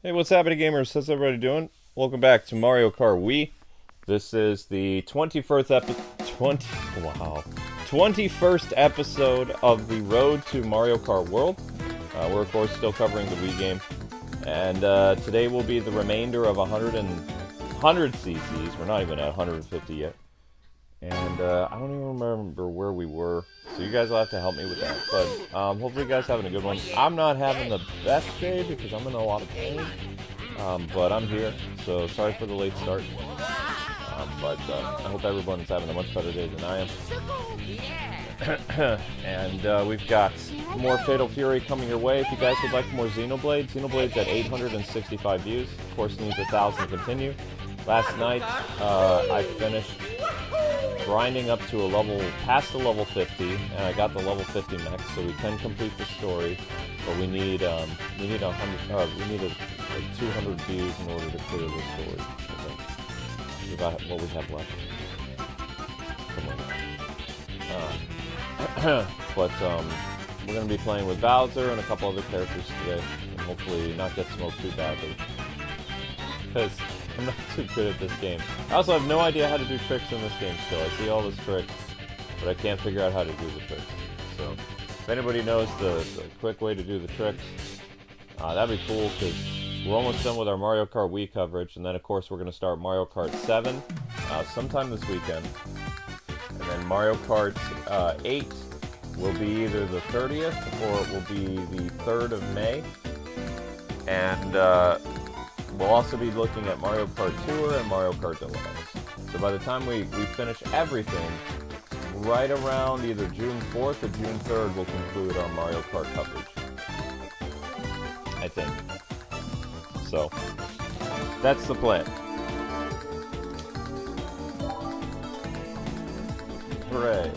Hey, what's happening, gamers? How's everybody doing? Welcome back to Mario Kart Wii. This is the 21st episode of the Road to Mario Kart World. We're of course still covering the Wii game, and today will be the remainder of 100 CCs. We're not even at 150 yet, and I don't even remember where we were. So you guys will have to help me with that. But hopefully you guys having a good one. I'm not having the best day because I'm in a lot of pain. But I'm here, so sorry for the late start. But I hope everyone's having a much better day than I am. And we've got more Fatal Fury coming your way. If you guys would like more Xenoblade, Xenoblade's at 865 views. Of course, needs 1,000 to continue. Last night, I finished grinding up to a level, past the level 50, and I got the level 50 max, so we can complete the story. But we need 200 views in order to clear the story. That's about what we have left. But we're gonna be playing with Bowser and a couple other characters today, and hopefully not get smoked too badly. Because I'm not too good at this game. I also have no idea how to do tricks in this game still. I see all those tricks, but I can't figure out how to do the tricks. So, if anybody knows the quick way to do the tricks, that'd be cool, because we're almost done with our Mario Kart Wii coverage, and then of course we're going to start Mario Kart 7 sometime this weekend. And then Mario Kart 8 will be either the 30th or it will be the 3rd of May. And we'll also be looking at Mario Kart Tour and Mario Kart Deluxe. So by the time we finish everything, right around either June 4th or June 3rd, we'll conclude our Mario Kart coverage. I think. So, that's the plan. Hooray.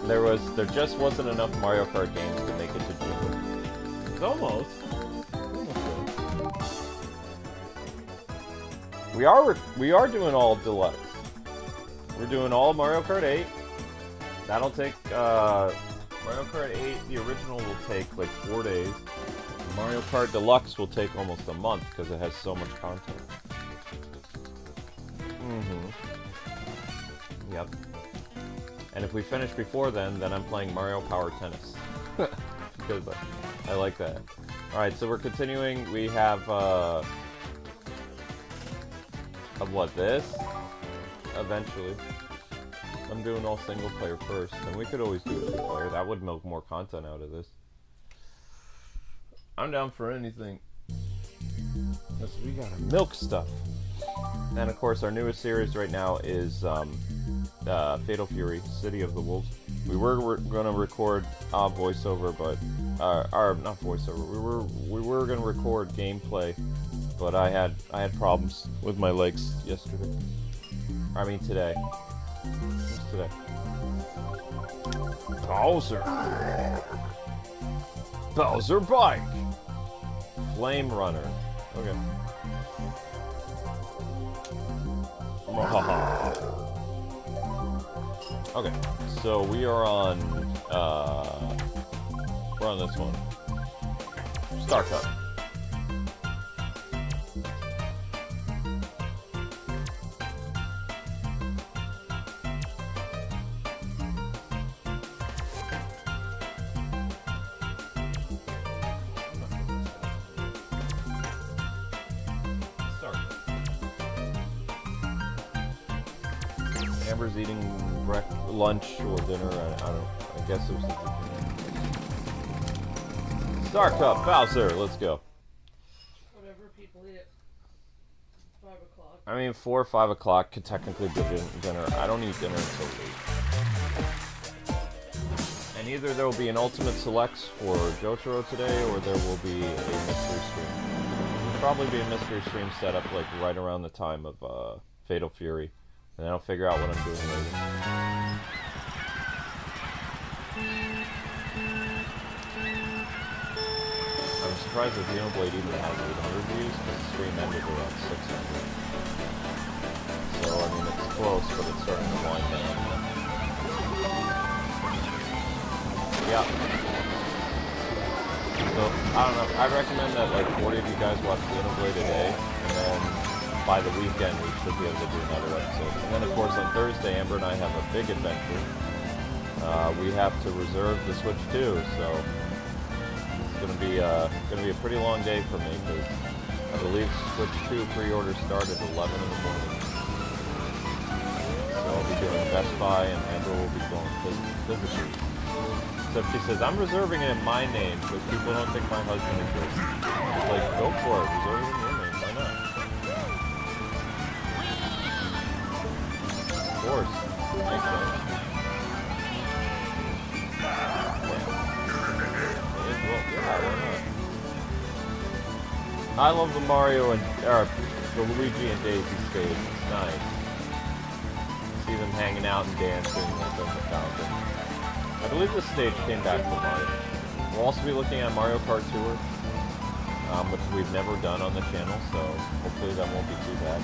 There just wasn't enough Mario Kart games to make it to June. It's almost. We are doing all deluxe. We're doing all Mario Kart 8. That'll take Mario Kart 8. The original will take like 4 days. Mario Kart Deluxe will take almost a month because it has so much content. Yep. And if we finish before then I'm playing Mario Power Tennis. Because I like that. Alright, so we're continuing. We have, this? Eventually. I'm doing all single player first, and we could always do a two player. That would milk more content out of this. I'm down for anything. Because we gotta milk stuff. And of course, our newest series right now is Fatal Fury, City of the Wolves. We were gonna record voiceover, but not voiceover. We were gonna record gameplay, but I had problems with my legs yesterday. I mean today. What's today? Bowser Bike! Flame Runner. Okay. Okay, so we are on, we're on this one. Star Cup. Amber's eating lunch or dinner. I guess it was something. Star Cup, Bowser, let's go. Whatever people eat at 5 o'clock. I mean, 4 or 5 o'clock could technically be dinner. I don't eat dinner until late. And either there will be an Ultimate Selects for Jotaro today, or there will be a mystery stream. There'll probably be a mystery stream set up like right around the time of Fatal Fury. And then I'll figure out what I'm doing later. I'm surprised that Xenoblade even has 800 views, because the stream ended around 600. So, I mean, it's close, but it's starting to wind down. Yeah. So, I don't know. I recommend that like 40 of you guys watch Xenoblade today, and then by the weekend we should be able to do another episode. And then of course on Thursday, Amber and I have a big adventure. We have to reserve the Switch 2, so it's gonna be a pretty long day for me because I believe Switch 2 pre-order start at 11 in the morning. So I'll be doing Best Buy, and Amber will be going physically. So if she says, I'm reserving it in my name so people don't think my husband exists, it's like, go for it, reserve it in your name, why not? Of course, makes sense. Yeah, why not? I love the Mario and, the Luigi and Daisy stage, it's nice. See them hanging out and dancing like on the fountain. I believe this stage came back from Mario. We'll also be looking at Mario Kart Tour, which we've never done on the channel, so hopefully that won't be too bad.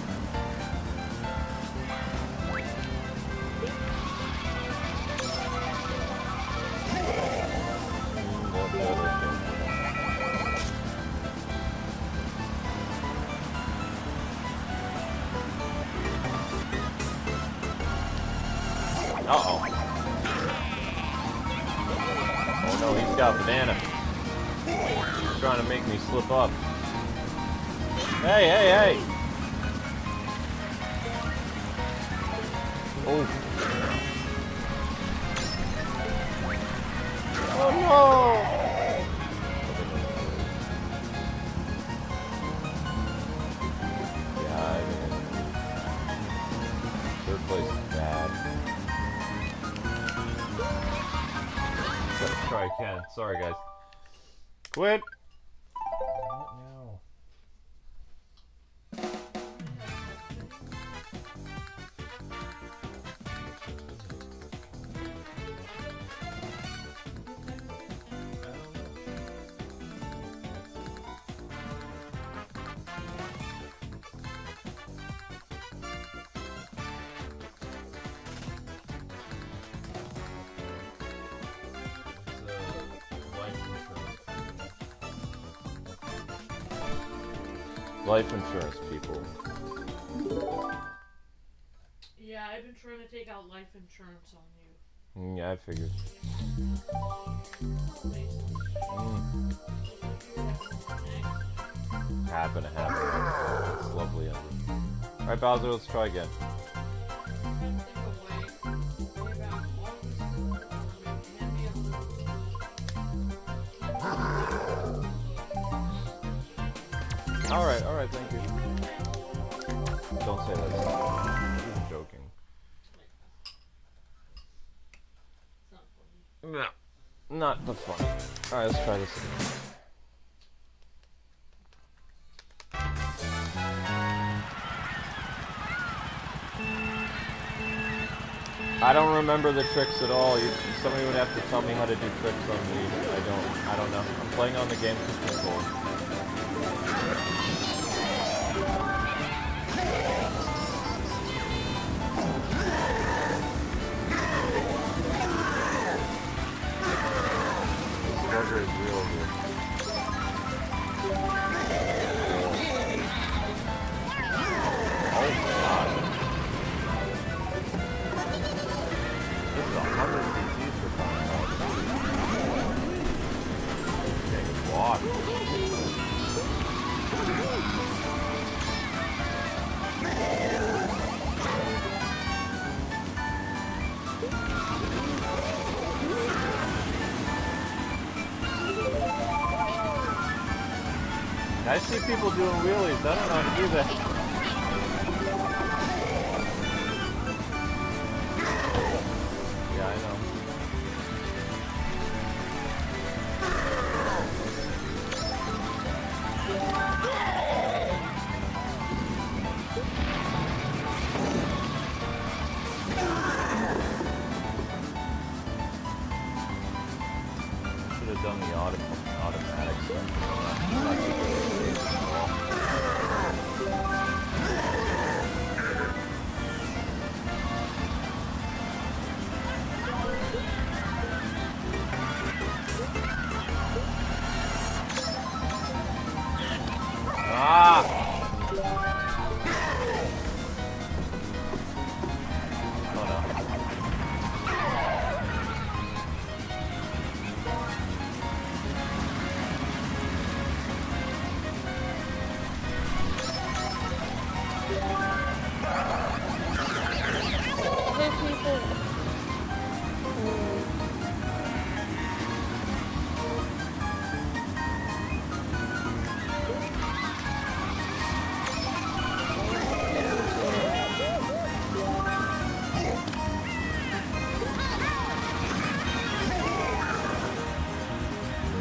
Uh-oh. Oh no, he's got a banana. He's trying to make me slip up. Hey, hey, hey! Oh. Oh no! Yeah, I mean, third place is bad. Gotta try again. Sorry, guys. Quit! What now? Life insurance, people. Yeah, I've been trying to take out life insurance on you. Yeah, I figured. Happen. It's lovely. Alright, Bowser, let's try again. Alright, thank you. Don't say that. I'm joking. No, not the fun. Alright, let's try this again. I don't remember the tricks at all. Somebody would have to tell me how to do tricks on me. I don't know. I'm playing on the game control. Burger is real good. Oh god. This is 100 CCs for coming out. Okay, walk. I see people doing wheelies. I don't know how to do that. Yeah, I know. Should have done the automatic stuff.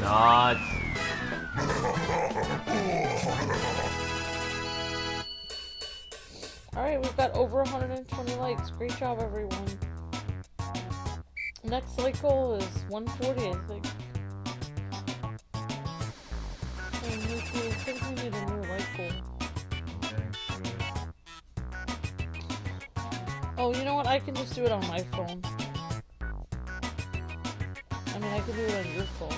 not. Alright, we've got over 120 likes. Great job, everyone. Next like goal is 140, I think. And I think we need a new like goal. Oh, you know what? I can just do it on my phone. I mean, I can do it on your phone.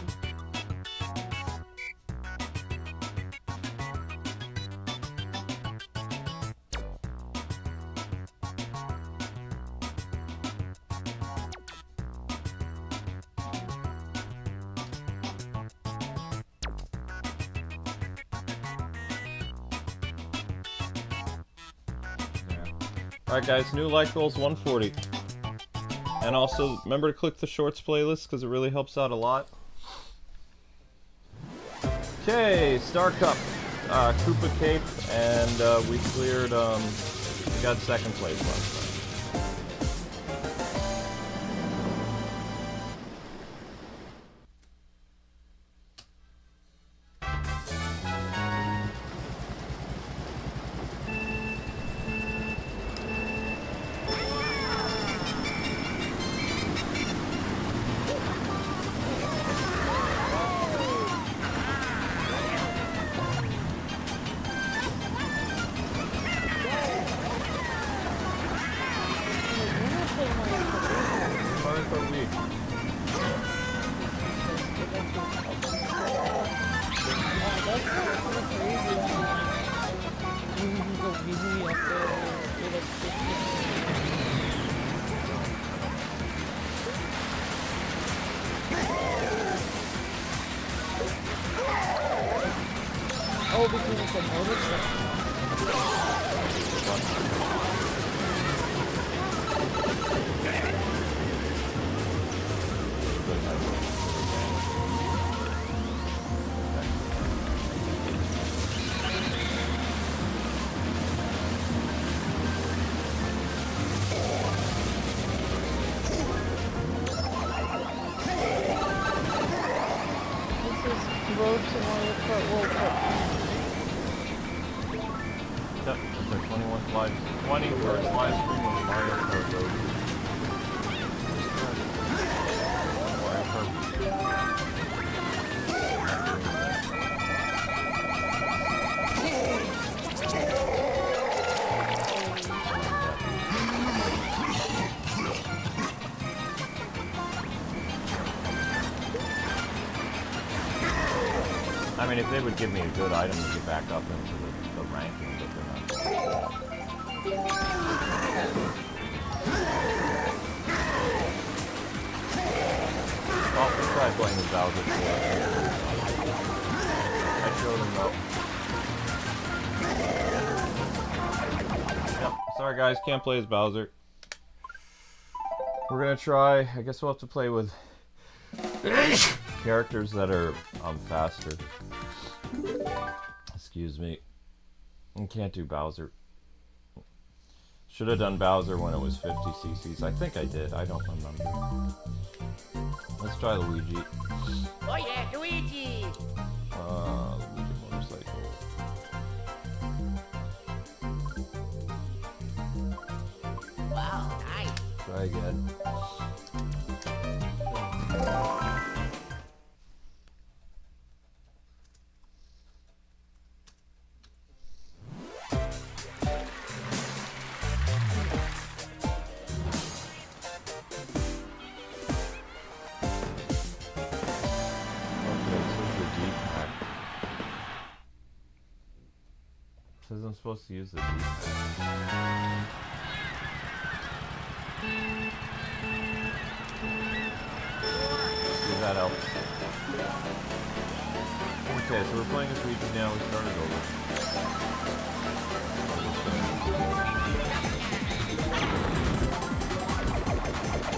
Alright guys, new like goals 140. And also, remember to click the shorts playlist because it really helps out a lot. Okay, Star Cup. Koopa Cape, and we cleared, we got second place last time. Oh, because it's a motorcycle. Road to Mario Kart World Cup. Yep, that's our 21st live, 21st live stream of Mario Kart Road. Mario Kart. I mean, if they would give me a good item to get back up into the ranking, but they're not. Oh, let's try playing with Bowser for I showed him though. Yep, sorry guys, can't play as Bowser. We're gonna try, I guess we'll have to play with characters that are faster. Excuse me. I can't do Bowser. Should have done Bowser when it was 50 cc's. I think I did. I don't remember. Let's try Luigi. Oh yeah, Luigi! Luigi motorcycle. Wow, nice. Try again. Says I'm supposed to use the D-pad. See if that helps. Okay, so we're playing as Luigi now. We started over.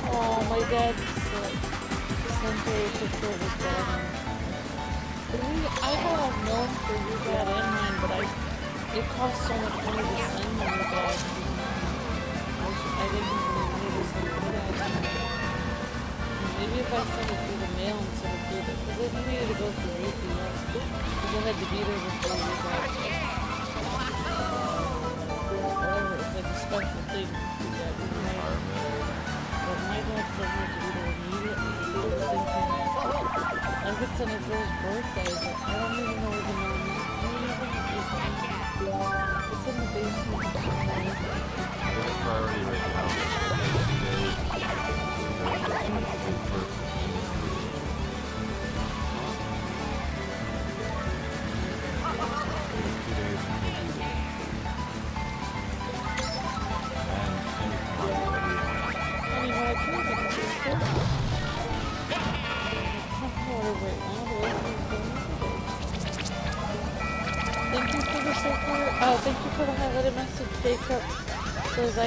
Oh, my dad's Sunday picture was bad. I don't have known for your dad and mine, but it costs so much money to send them your dad. I didn't even need to send them that. Maybe if I sent it through the mail instead of through the, because it needed to go through UPS. Because it had to be there before we got whatever, it's like a special thing. Yeah, but my dad said it had to be there immediately. He was thinking I could send it for his birthday, but I don't even know where the mail is. It's in the basement. Give it priority right now. Thank you for the support. Oh, thank you for the highlighted message, Jacob. Says I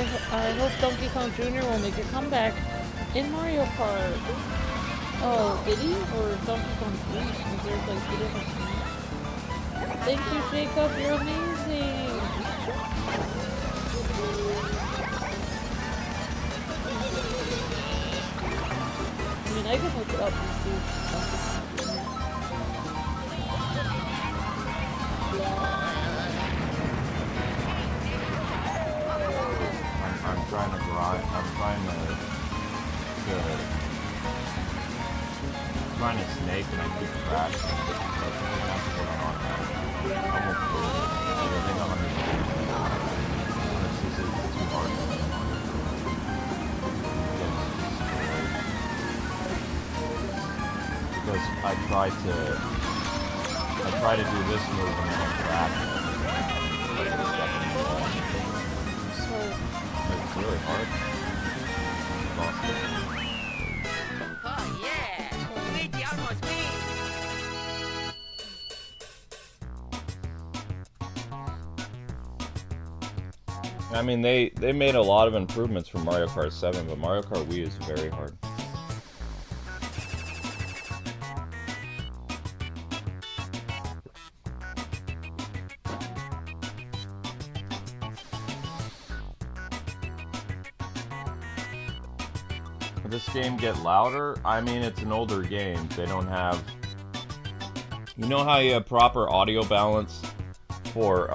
hope Donkey Kong Jr. will make a comeback in Mario Kart. Oh, did he? Or Donkey Kong 3? Is there like 2 different things? Thank you, Jacob. You're amazing. I mean, I can look it up and see. I'm trying to grind. I'm trying to snake and I keep crashing. So I think I'm gonna have to put on automatic. I won't do it. I think I'm gonna this is too hard. Because I try to do this move and then I crash. It's really hard. Oh yeah! Luigi almost beat! I mean, they made a lot of improvements from Mario Kart 7, but Mario Kart Wii is very hard. This game get louder? I mean, it's an older game. They don't have... You know how you have proper audio balance for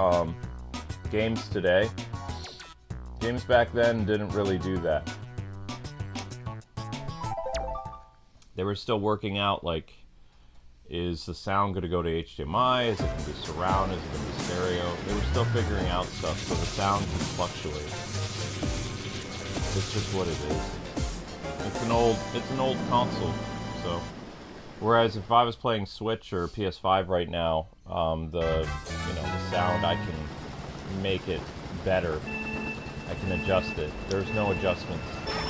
games today? Games back then didn't really do that. They were still working out, like, is the sound going to go to HDMI? Is it going to be surround? Is it going to be stereo? They were still figuring out stuff, so the sound can fluctuate. It's just what it is. It's an old console, so. Whereas if I was playing Switch or PS5 right now, the sound, I can make it better. I can adjust it. There's no adjustments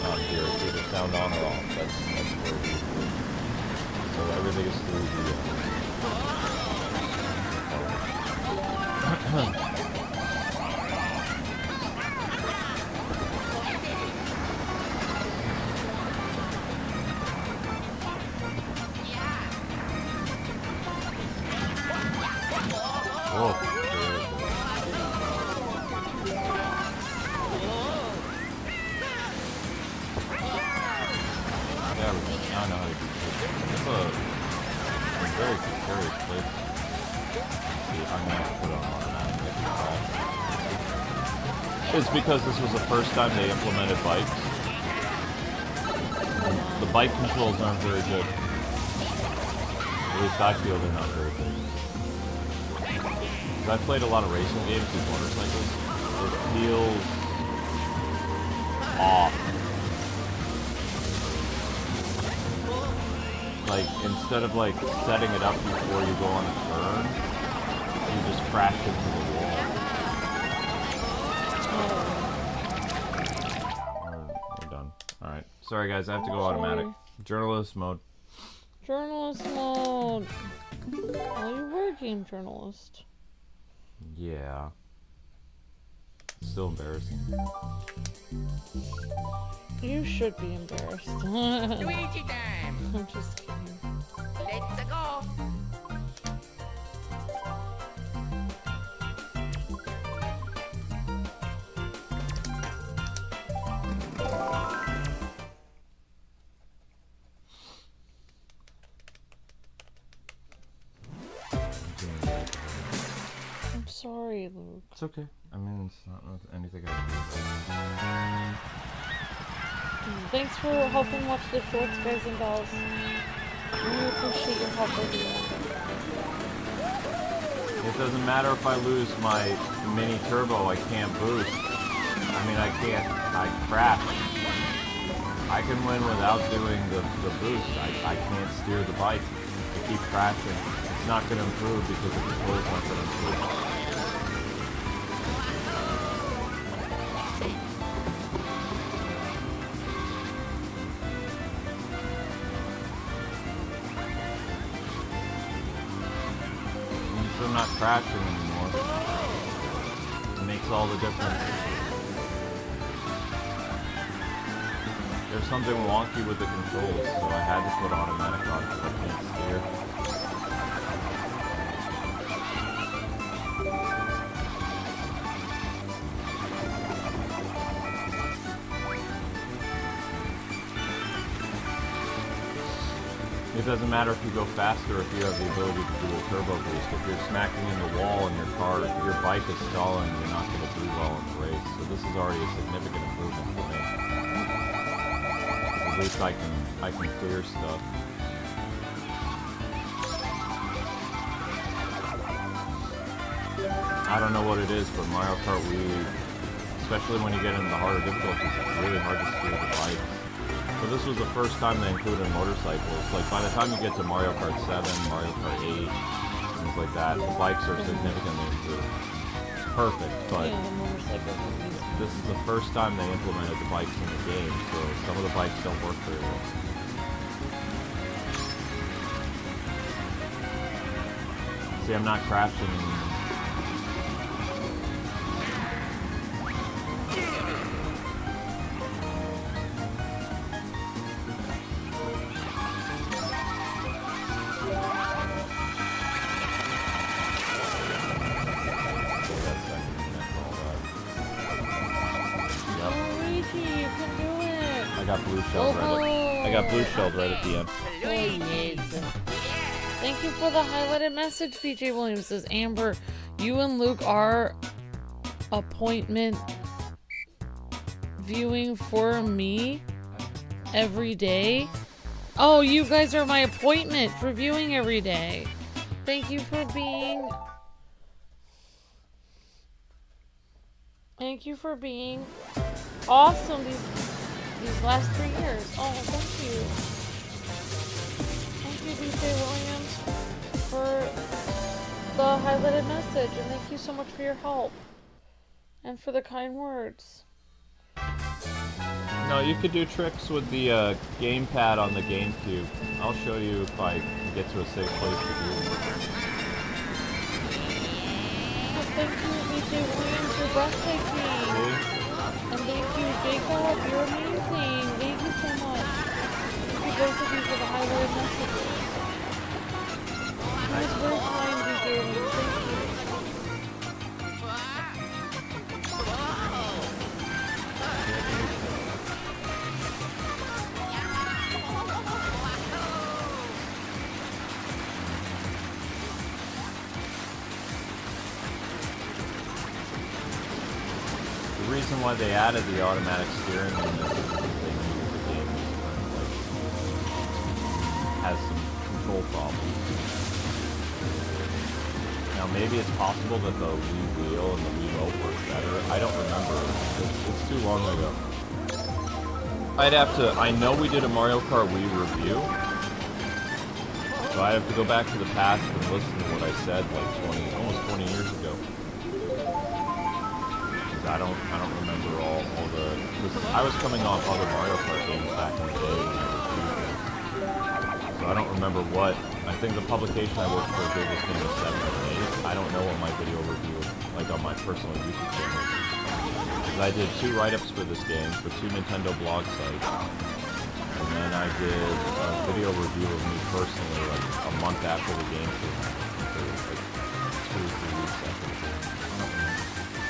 on here. It's either sound on or off. That's where it is. So everything is through the. Oh, yeah, I know how to do this. It's a very precarious place. See, I'm gonna have to put it on automatic. It's because this was the first time they implemented bikes. The bike controls aren't very good. At least I feel they're not very good. I've played a lot of racing games with motorcycles. It feels off. Like, instead of like setting it up before you go on a turn, you just crash into the wall. We're done. Alright. Sorry guys, I have to go automatic. Journalist mode. Journalist mode. Oh, you were a game journalist. Yeah. Still embarrassing. You should be embarrassed. Luigi time! I'm just kidding. Let's go! sorry, Luke. It's okay. I mean, it's not anything I Thanks for helping watch the shorts, guys and gals. We appreciate your help with you. It doesn't matter if I lose my mini turbo, I can't boost. I mean, I crash. I can win without doing the boost. I can't steer the bike. I keep crashing. It's not going to improve because the controller's not going to improve. So I'm not crashing anymore. It makes all the difference. There's something wonky with the controls, so I had to put automatic on because I can't steer. It doesn't matter if you go faster, if you have the ability to do a turbo boost. If you're smacking in the wall and your bike is stalling, you're not going to do well in the race. So this is already a significant improvement for me. At least I can clear stuff. I don't know what it is, but Mario Kart Wii, especially when you get into the harder difficulties, it's really hard to steer the bike. So this was the first time they included motorcycles. Like by the time you get to Mario Kart 7, Mario Kart 8, things like that, the bikes are significantly improved. Perfect, but this is the first time they implemented the bikes in the game, so some of the bikes don't work very well. See, I'm not crashing. I got blue shelled right at the end. Oh, yes. Thank you for the highlighted message, PJ Williams. Says, Amber, you and Luke are appointment viewing for me every day. Oh, you guys are my appointment for viewing every day. Thank you for being... Thank you for being awesome these last 3 years. Oh, thank you. Thank you, DJ Williams, for the highlighted message, and thank you so much for your help and for the kind words. No, you could do tricks with the gamepad on the GameCube. I'll show you if I can get to a safe place to do it. Oh, thank you, DJ Williams, for breathtaking. See? And thank you, Jacob. You're amazing. Thank you so much. Thank you both of you for the highlighted messages. It was very kind, DJ Williams. Thank you. The reason why they added the automatic steering in this is because they knew the game has some control problems. Now maybe it's possible that the Wii wheel and the Wii remote work better. I don't remember. It's too long ago. I'd have to... I know we did a Mario Kart Wii review, so I have to go back to the past and listen to what I said like almost 20 years ago. I don't remember all the... I was coming off other Mario Kart games back in the day when I was using. So I don't remember what... I think the publication I worked for gave this game a 7 or 8. I don't know what my video review, like on my personal YouTube channel. Because I did 2 write-ups for this game for 2 Nintendo blog sites. And then I did a video review of me personally like a month after the game came out. So like 2 or 3 weeks after the game.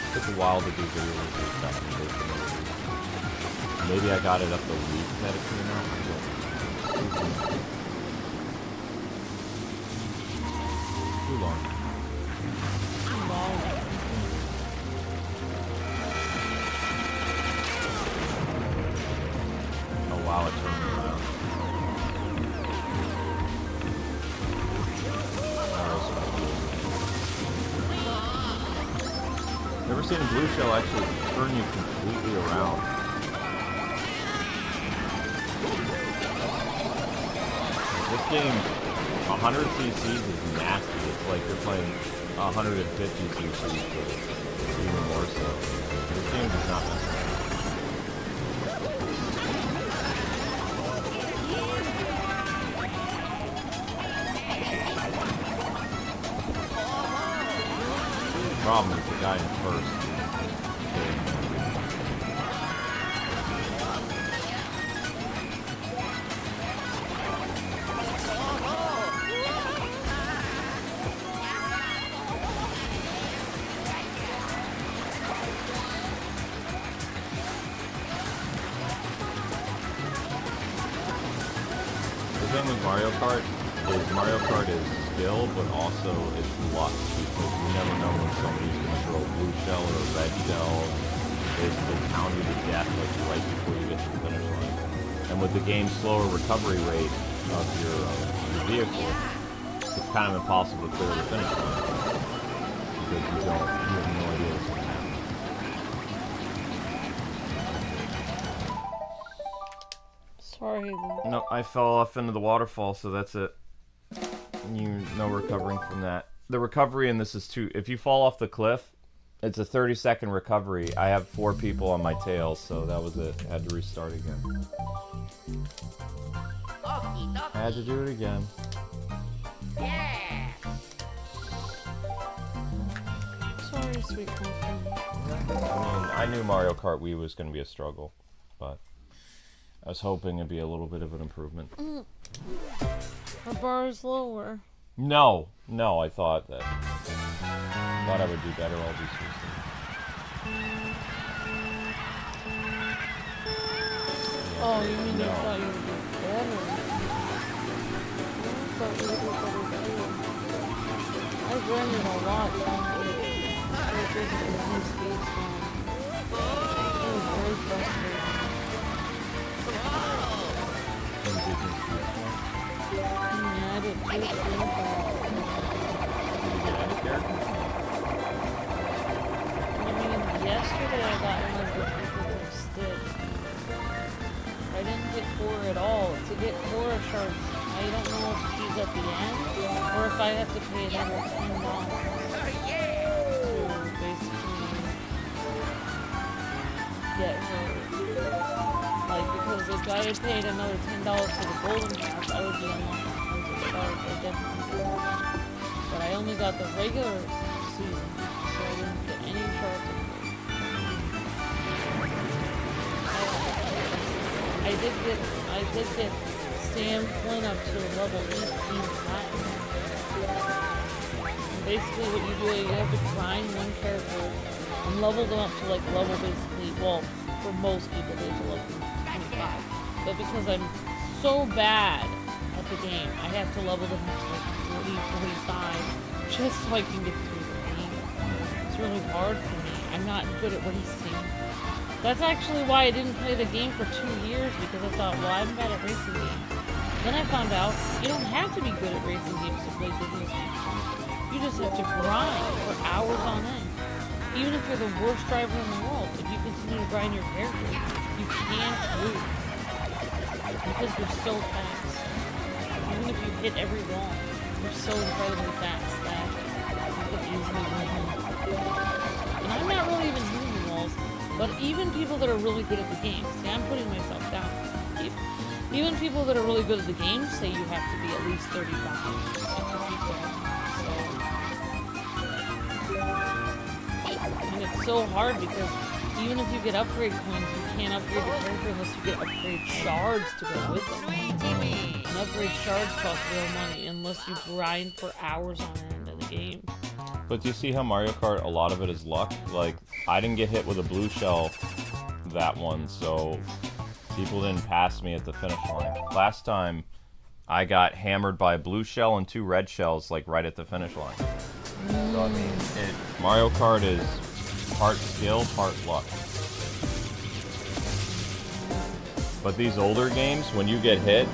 It took a while to do video reviews back in the day. Maybe I got it up the week that it came out. Too long. Too long. seen a blue shell actually turn you completely around. This game, 100 cc's is nasty. It's like you're playing 150 cc's, but even more so. This game does not mess around. The problem is the guy in first. The thing with Mario Kart is skill, but also it's luck, because you never know when somebody's going to throw a blue shell or a red shell and basically pound you to death like right before you get to the finish line. And with the game's slower recovery rate of your vehicle, it's kind of impossible to clear the finish line because you have no idea what's going to happen. Sorry. No, I fell off into the waterfall, so that's it. No recovering from that. The recovery in this is if you fall off the cliff, it's a 30-second recovery. I have 4 people on my tail, so that was it. I had to restart again. I had to do it again. Yeah. Sorry, sweet pumpkin. I mean, I knew Mario Kart Wii was going to be a struggle, but I was hoping it'd be a little bit of an improvement. Our bar is lower. No, I thought I would do better all these years. Oh, you mean No. you thought you would do better? I thought you would do better too. I've learned it a lot trying to get this new speed song. It was very frustrating. Yeah, I did too. Did you get any characters? I mean, yesterday I got one of the people who stick. I didn't get 4 at all. To get 4 shards, I don't know if she's at the end or if I have to pay another $10 to basically get her. Like, because if I had paid another $10 for the golden pass, I would be unlocking tons of shards. I definitely would. But I only got the regular season, so I didn't get any shards. I did get Sam Flynn up to level 18 platinum. And basically what you do is you have to grind one character and level them up to like level basically, well, for most people they to level 25. But because I'm so bad at the game, I have to level them up to like 40, 45 just so I can get through the game. It's really hard for me. I'm not good at racing. That's actually why I didn't play the game for 2 years, because I thought, well, I'm bad at racing games. Then I found out you don't have to be good at racing games to play business games. You just have to grind for hours on end. Even if you're the worst driver in the world, if you continue to grind your character, you can't lose. Because you're so fast. Even if you hit every wall, you're so incredibly fast that you can easily win. And I'm not really even hitting the walls. But even people that are really good at the game, see, I'm putting myself down. Even people that are really good at the game say you have to be at least 35 to keep going. And it's so hard because even if you get upgrade coins, you can't upgrade your character unless you get upgrade shards to go with them. And upgrade shards cost real money unless you grind for hours on end in the game. But do you see how Mario Kart, a lot of it is luck? Like, I didn't get hit with a blue shell that one, so people didn't pass me at the finish line. Last time, I got hammered by a blue shell and 2 red shells, like, right at the finish line. So, I mean, Mario Kart is part skill, part luck. But these older games, when you get hit,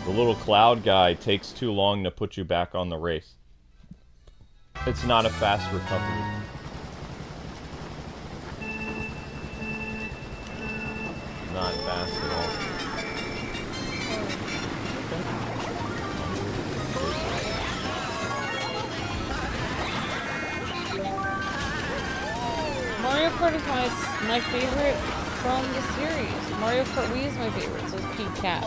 the little cloud guy takes too long to put you back on the race. It's not a fast recovery. Kart is my favorite from the series. Mario Kart Wii is my favorite, so it's PCAP.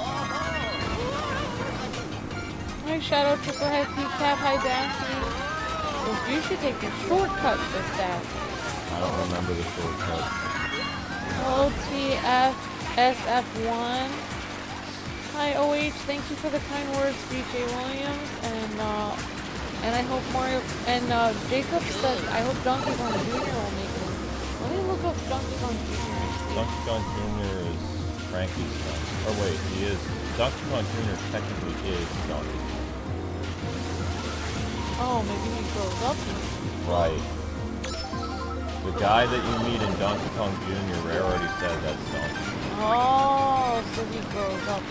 Hi Shadow Trooper, hi PCAP, hi Daphne. So you should take the shortcut for that. I don't remember the shortcut. OTFSF1. Hi OH, thank you for the kind words, BJ Williams, and I hope Mario and Jacob said I hope Donkey Kong Jr. will make it. Let me look up Donkey Kong Jr. Donkey Kong Jr. is Frankie's son. Oh wait, he is. Donkey Kong Jr. technically is Donkey Kong. Oh, maybe he grows up. Right. The guy that you meet in Donkey Kong Jr. Rare already said that's Donkey Kong. Oh, so he grows up.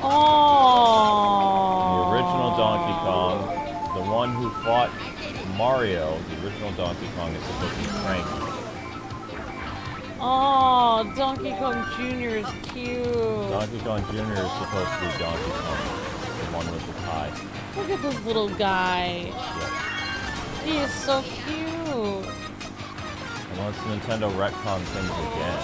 Oh. The original Donkey Kong, the one who fought Mario, the original Donkey Kong is supposed to be Frankie. Oh, Donkey Kong Jr. is cute. Donkey Kong Jr. is supposed to be Donkey Kong, the one with the tie. Look at this little guy. Yep. He is so cute. Unless Nintendo retcon things again.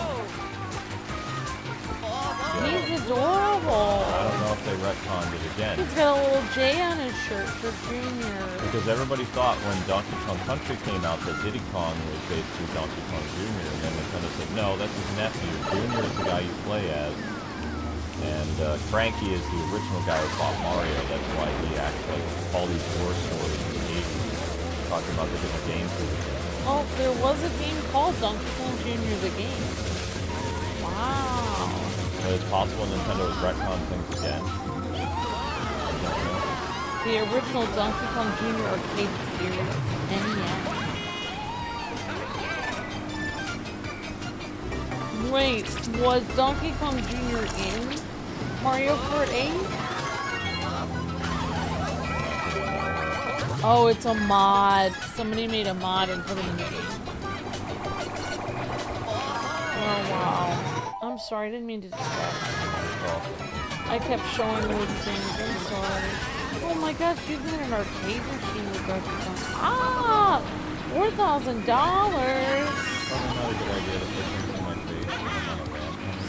He's adorable. I don't know if they retconned it again. He's got a little J on his shirt for Junior. Because everybody thought when Donkey Kong Country came out that Diddy Kong was basically Donkey Kong Jr. And then Nintendo said, no, that's his nephew. Junior is the guy you play as. And Frankie is the original guy who fought Mario. That's why he acts like all these war stories in the 80s. Talking about the different games he was in. Oh, there was a game called Donkey Kong Jr. the game. Wow. But it's possible Nintendo has retconned things again. I don't know. The original Donkey Kong Jr. arcade series. NES. Wait, was Donkey Kong Jr. in Mario Kart 8? Oh, it's a mod. Somebody made a mod and put it in the game. Oh, wow. I'm sorry, I didn't mean to distract you. I kept showing those things, I'm sorry. Oh my gosh, you've been in an arcade machine with Donkey Kong. Ah! $4,000! Probably not a good idea to put things in my face when I'm on a rampage.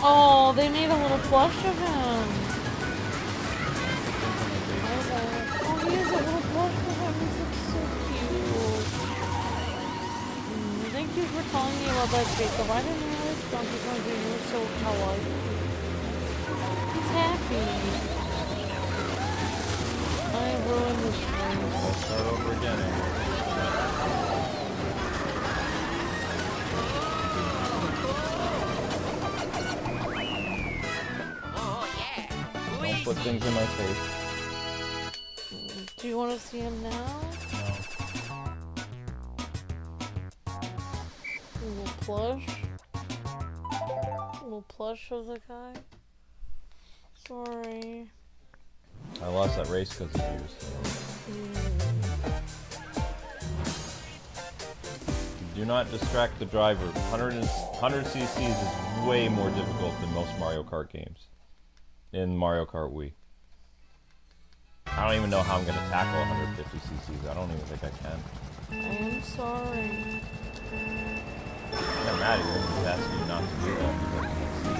Oh, they made a little plush of him. Oh, he has a little plush of him. He looks so cute. Thank you for telling me about that, Jacob. I didn't realize Donkey Kong Jr. was so kawaii. He's happy. I ruined this race. Let's start over again. Don't put things in my face. Do you want to see him now? No. A little plush. A little plush of the guy. Sorry. I lost that race because of you. So. Do not distract the driver. 100 cc's is way more difficult than most Mario Kart games. In Mario Kart Wii. I don't even know how I'm going to tackle 150 cc's. I don't even think I can. I am sorry. I'm not mad at you. I'm just asking you not to do that because I can't see.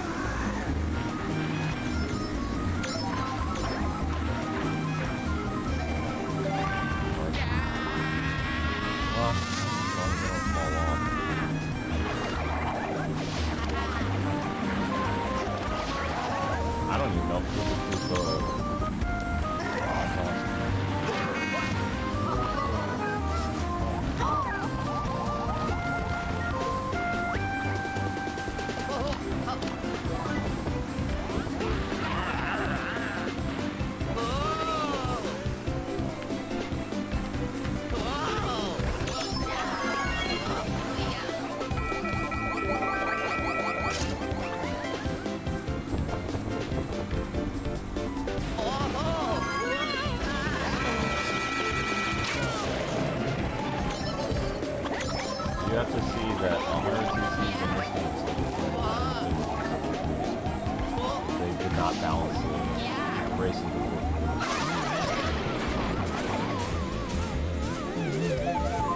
Well, as long as I don't fall off. I don't even know if this is the... You have to see that 100 cc's in this game is not balancing racing before.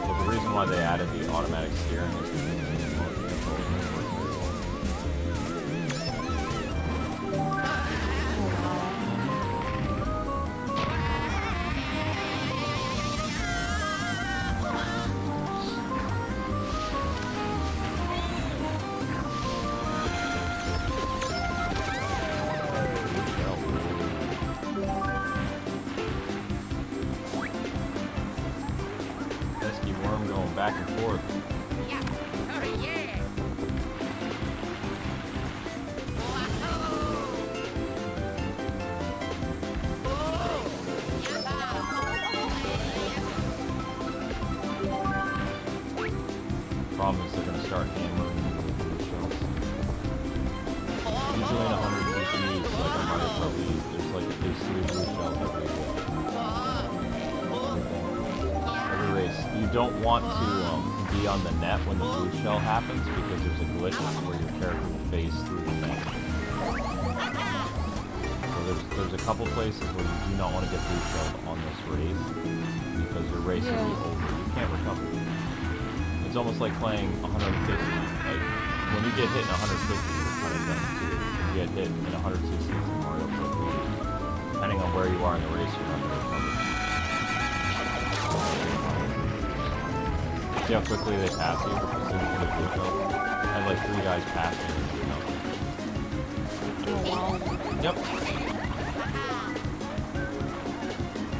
But the reason why they added the automatic steering is because the motion controls didn't work very well. Pesky worm going back and forth. Yeah. Oh, yeah. Problem is they're going to start hammering into the blue shells. Usually in 100 cc's, like on Mario Kart Wii, there's like at least 3 blue shells every race. You don't want to be on the net when the blue shell happens because there's a glitch where your character will phase through the net. So there's a couple places where you do not want to get blue shelled on this race because your race will be over. You can't recover. It's almost like playing 150. Like when you get hit in 150, you're kind of done too. When you get hit in 160 in Mario Kart Wii, depending on where you are in the race, you're not going to recover. See how quickly they pass you? As soon as you get blue shell? I had like 3 guys pass me and do nothing. Oh wow. Yep.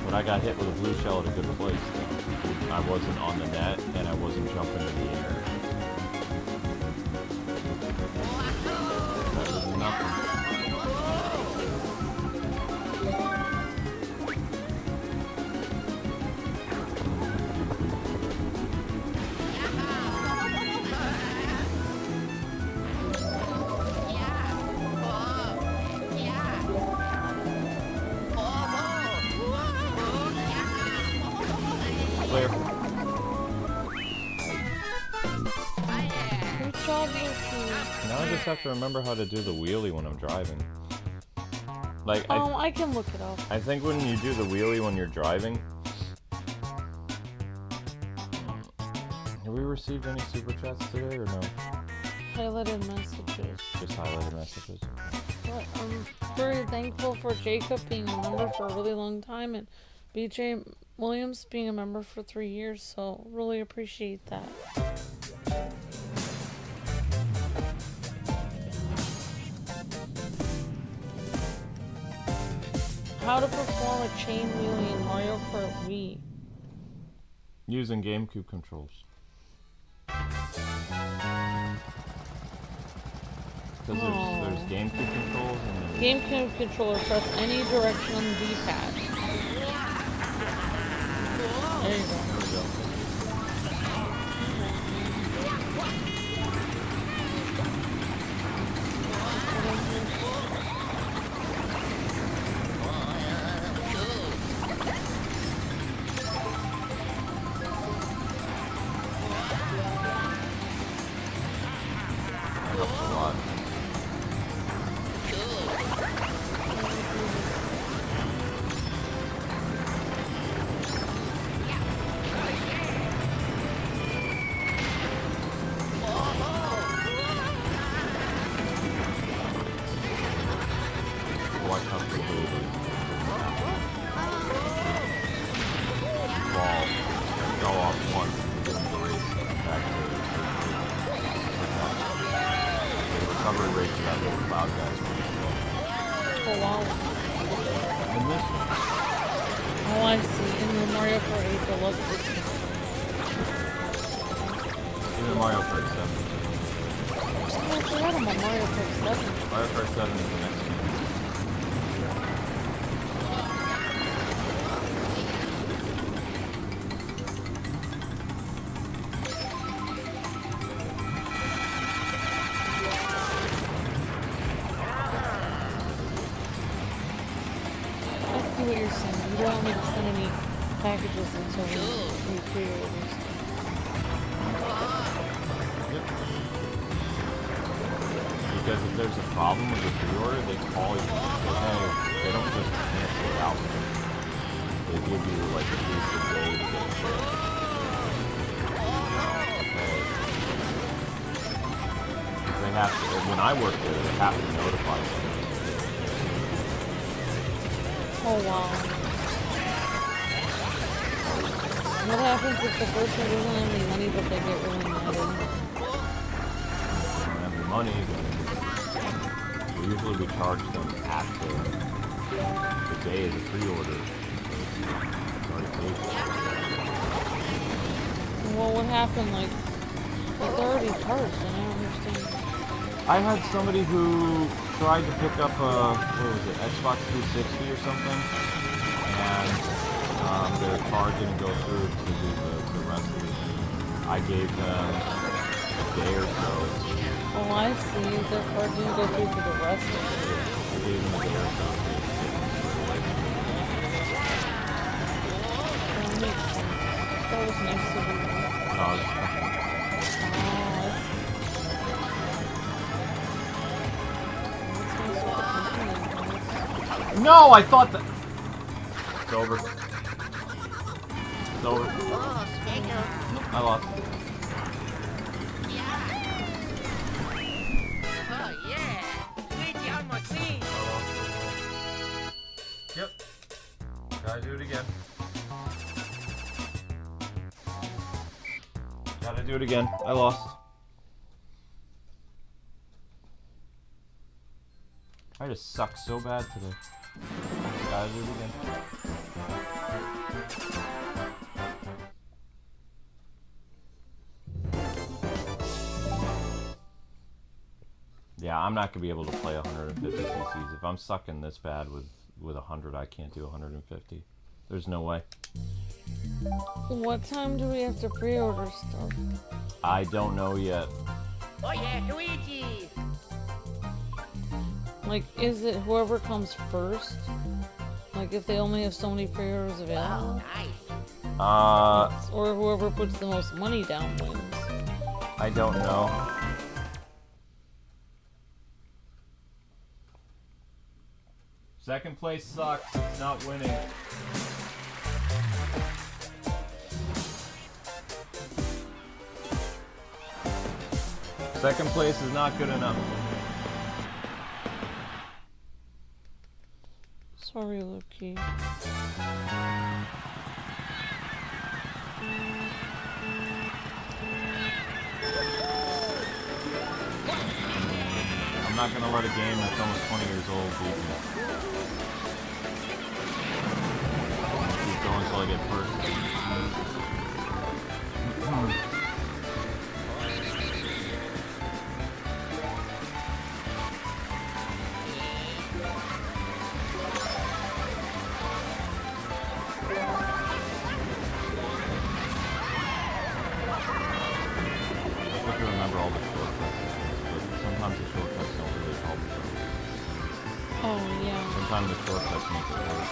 But I got hit with a blue shell at a good place though. I wasn't on the net and I wasn't jumping in the air. That was nothing. Clear. Good job, Luigi. Now I just have to remember how to do the wheelie when I'm driving. Like, I can look it up. I think when you do the wheelie when you're driving... Have we received any super chats today or no? Highlighted messages. Just highlighted messages. But I'm very thankful for Jacob being a member for a really long time and BJ Williams being a member for 3 years, so really appreciate that. How to perform a chain wheelie in Mario Kart Wii. Using GameCube controls. Because there's GameCube controls and then... GameCube controller, press any direction on the D-pad. There you go. There we go. That helps a lot. Watch how quickly the ball go off once and get into the race back to the recovery rate for that little cloud guy is pretty slow. Oh wow. And this one, Oh, I see. In the Mario Kart 8, I love this even Mario Kart 7. one. I forgot about Mario Kart 7. Mario Kart 7 is the next game. I see what you're saying. You don't want me to send any packages until we pre-orders. Yep. You Because if there's a problem with the pre-order, they call you and say, hey, they don't just cancel it out. They give you like at least a day to get it shipped. They have to, when I work there, they have to notify them. Oh wow. What happens if the person doesn't have any money but they get really mad? They don't have any money, then usually we charge them after the day of the pre-order. It's already paid for. Well, what happened? Like, it's already charged, and I don't understand. I had somebody who tried to pick up a, what was it, Xbox 360 or something, and their card didn't go through to do the rest of it. I gave them a day or so. Oh, I see. Their card didn't go through for the rest of it. I gave them a day or so. That makes sense. That was nice of you. No, I thought that. It's over. It's over. Oh, Spanko. I lost. Oh, yeah. Luigi almost clean. Yep. Gotta do it again. Gotta do it again. I lost. I just suck so bad today. Gotta do it again. Yeah, I'm not gonna be able to play 150 CCs. If I'm sucking this bad with 100, I can't do 150. There's no way. What time do we have to pre-order stuff? I don't know yet. Oh, yeah, Luigi. Like, is it whoever comes first? Like, if they only have so many pre-orders Oh, available? nice. Or whoever puts the most money down wins? I don't know. Second place sucks. It's not winning. Second place is not good enough. Sorry, Lucky. I'm not gonna let a game that's almost 20 years old beat me. Keep going until I get first. Remember all the shortcuts, but sometimes the shortcuts don't really help. Oh, yeah. Sometimes the shortcuts make it worse.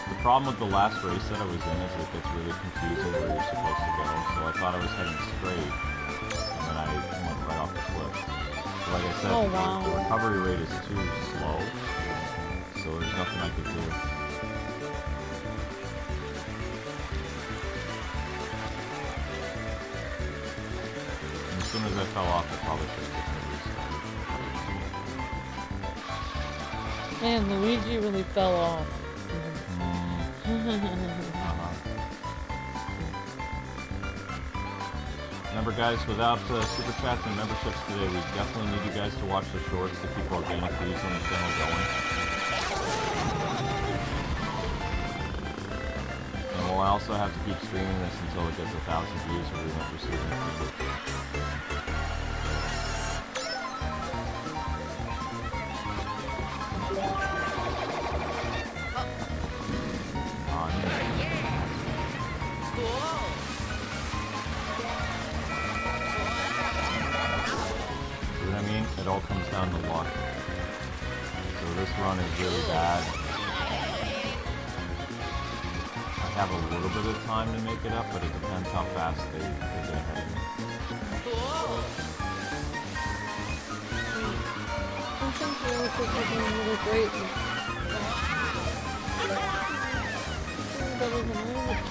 The problem with the last race that I was in is it gets really confusing where you're supposed to go, so I thought I was heading straight, and then I went right off the cliff. So like I said, Oh, wow. the recovery rate is too slow, so there's nothing I could do. As soon as I fell off, I probably should have Man, Luigi really fell off. Remember guys, without super chats and memberships today, we definitely need you guys to watch the shorts to keep organic views on the channel going. And we'll also have to keep streaming this until it gets 1,000 views or we won't receive any feedback. It all comes down to luck. So this run is really bad. I have a little bit of time to make it up, but it depends how fast they get ahead of me. Sometimes you look like you're doing really great. Better than I would.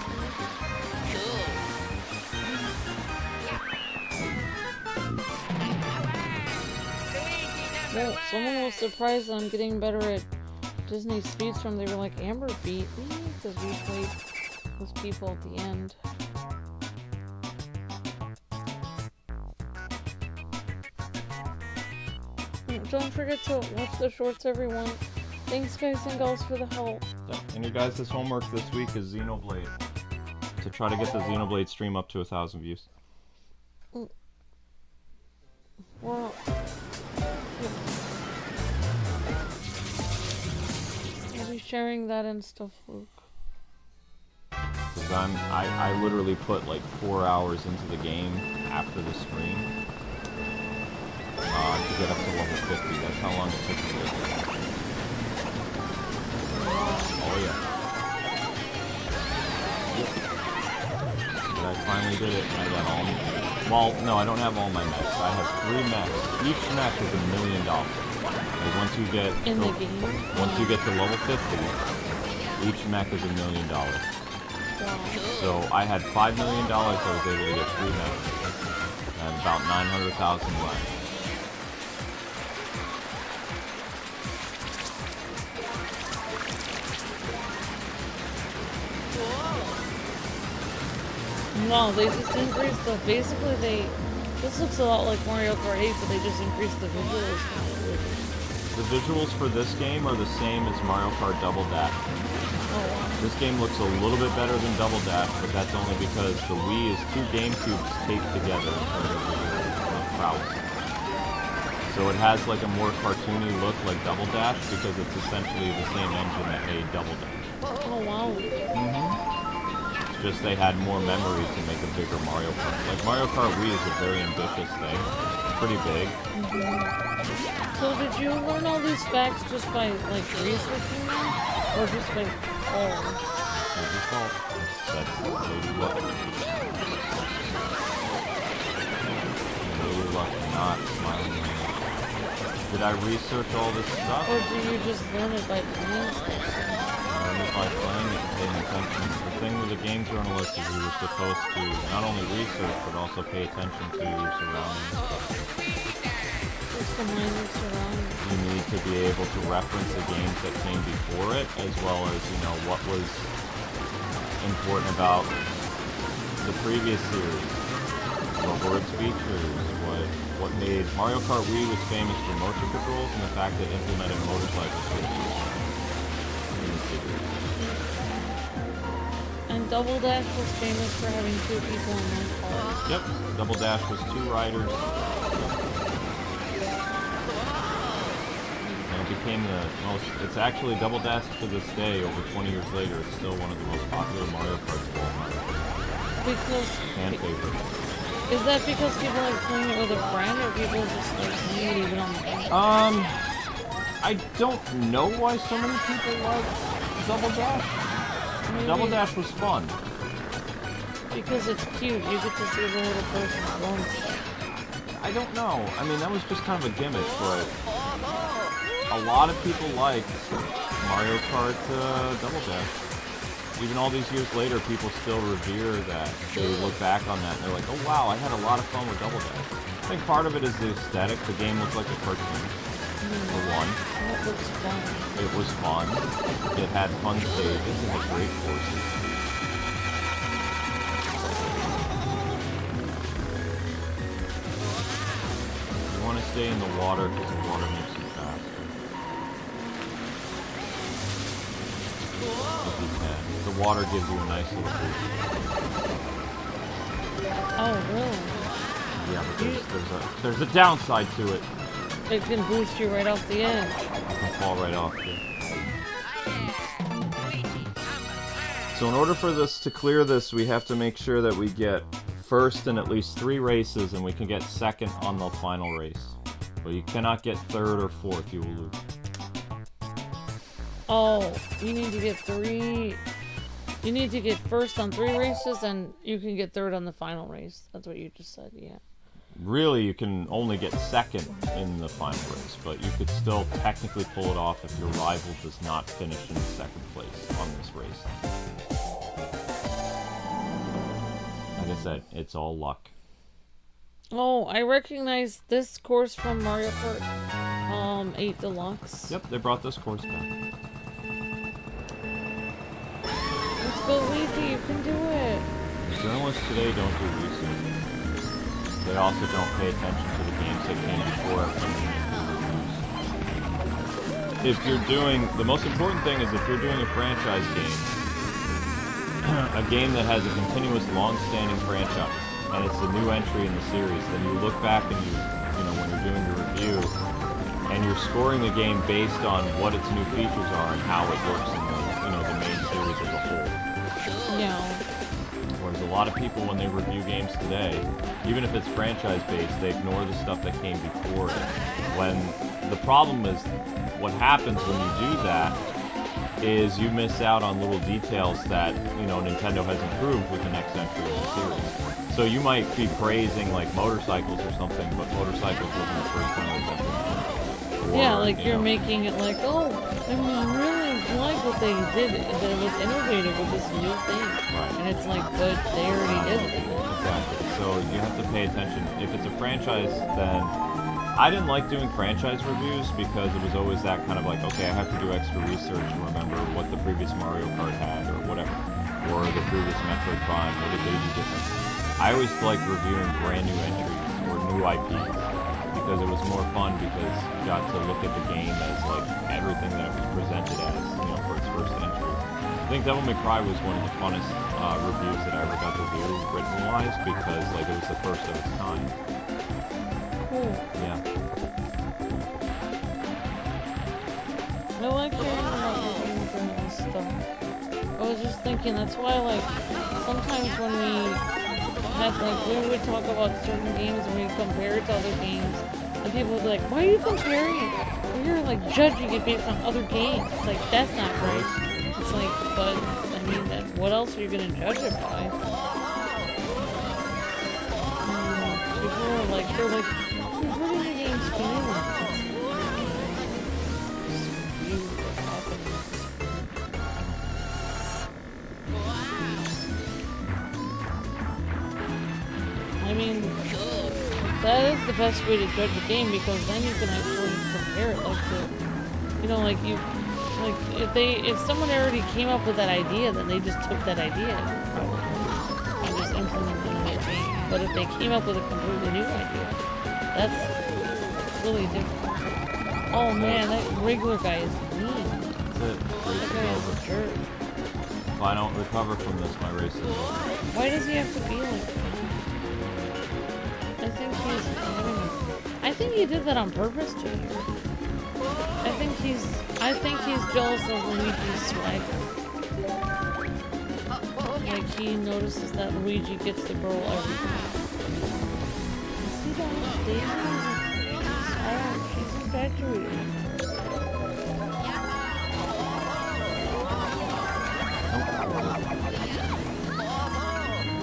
Well, someone was surprised that I'm getting better at Disney Speedstrom. They were like, Amber beat me because we played with people at the end. Don't forget to watch the shorts, everyone. Thanks, guys and gals, for the help. And your guys' homework this week is Xenoblade. To try to get the Xenoblade stream up to 1,000 views. Well, I'll be sharing that and stuff, Luke. Because I literally put like 4 hours into the game after the stream to get up to level 50. That's how long it took to get there. Oh yeah. Yep. But I finally did it. I got all. Well, no, I don't have all my mechs. I have 3 mechs. Each mech is $1 million. Like once you get in the game. Once you get to level 50, each mech is $1 million. Wow. So I had $5 million. I was able to get 3 mechs, and about 900,000 left. Wow, they just increased the. Basically, this looks a lot like Mario Kart 8, but they just increased the visuals. The visuals for this game are the same as Mario Kart Double Dash. Oh, wow. This game looks a little bit better than Double Dash, but that's only because the Wii is 2 GameCubes taped together in terms of visual prowess. So it has like a more cartoony look like Double Dash because it's essentially the same engine that made Double Dash. Oh, wow. Just they had more memory to make a bigger Mario Kart. Like Mario Kart Wii is a very ambitious thing. It's pretty big. So did you learn all these facts just by like researching them? Or just by That's Lady Luck. Lady Luck not smiling. Did I research all this stuff? Or do you just learn it by playing stuff? By playing it and paying attention. The thing with a game journalist is you're supposed to not only research, but also pay attention to your surroundings. Just the mind of surroundings. You need to be able to reference the games that came before it, as well as, you know, what was important about the previous series. What were its features, what made Mario Kart Wii was famous for motion controls, and the fact that it implemented motorcycle switches. And Double Dash was famous for having 2 people in one car. Yep, Double Dash was 2 riders. And it became the most, it's actually Double Dash to this day, over 20 years later, it's still one of the most popular Mario Karts of all time. Because... Fan favorite. Is that because people like playing it with a friend, or people just like playing it even on the phone? I don't know why so many people like Double Dash. Maybe Double Dash was fun. Because it's cute, you get to see the little person alone. I don't know. I mean, that was just kind of a gimmick, but a lot of people liked Mario Kart Double Dash. Even all these years later, people still revere that. They look back on that and they're like, oh wow, I had a lot of fun with Double Dash. I think part of it is the aesthetic. The game looked like a cartoon. For one. That looks fun. It was fun. It had fun stages. It had great courses. You want to stay in the water because the water makes you faster. If you can. The water gives you a nice little boost. Oh, really? Yeah, but there's a downside to it. It can boost you right off the edge. You can fall right off. Yeah. So in order for this to clear this, we have to make sure that we get first in at least 3 races, and we can get second on the final race. But you cannot get third or fourth, you will lose. Oh, you need to get 3 You need to get first on 3 races, and you can get third on the final race. That's what you just said, yeah. Really, you can only get second in the final race, but you could still technically pull it off if your rival does not finish in second place on this race. Like I said, it's all luck. Oh, I recognize this course from Mario Kart 8 Deluxe. Yep, they brought this course back. Let's go, Luigi, you can do it. Journalists today don't do research. They also don't pay attention to the games that came before it. If you're doing, the most important thing is if you're doing a franchise game, a game that has a continuous, long-standing franchise, and it's a new entry in the series, then you look back and you know, when you're doing your review, and you're scoring the game based on what its new features are and how it works in the, you know, the main series as a whole. Yeah. Whereas a lot of people, when they review games today, even if it's franchise-based, they ignore the stuff that came before it. When the problem is, what happens when you do that is you miss out on little details that, you know, Nintendo has improved with the next entry in the series. So you might be praising, like, motorcycles or something, but motorcycles wasn't the first one that was implemented. Yeah, like you're making it like, oh, I really like what they did. That it was innovative with this new thing. Right. And it's like, but they already did it. Exactly. So you have to pay attention. If it's a franchise, then I didn't like doing franchise reviews because it was always that kind of like, okay, I have to do extra research to remember what the previous Mario Kart had or whatever, or the previous Metroid Prime. What did they do different? I always liked reviewing brand new entries or new IPs because it was more fun because you got to look at the game as like everything that it was presented as, you know, for its first entry. I think Devil May Cry was one of the funnest reviews that I ever got to do, written-wise, because like it was the first of its kind. Cool. Yeah. I like hearing about reviewing this stuff. I was just thinking, that's why, like, sometimes when we had, like, we would talk about certain games and we compare it to other games, and people would be like, why are you comparing it? Well, you're, like, judging it based on other games. It's like, that's not right. It's like, but, I mean, what else are you gonna judge it by? People are like, they're like, what are the game's feelings? I mean, that is the best way to judge a game because then you can actually compare it, like you know, like you, like if someone already came up with that idea, then they just took that idea and just implemented it in their game. But if they came up with a completely new idea, that's really different. Oh man, that regular guy is mean. That's it. That guy is a jerk. If I don't recover from this, my race is over. Why does he have to be like that? I think he did that on purpose to you. I think he's jealous of Luigi's swagger. Like he notices that Luigi gets the girl every time. See that Daisy? Oh, she's infatuated.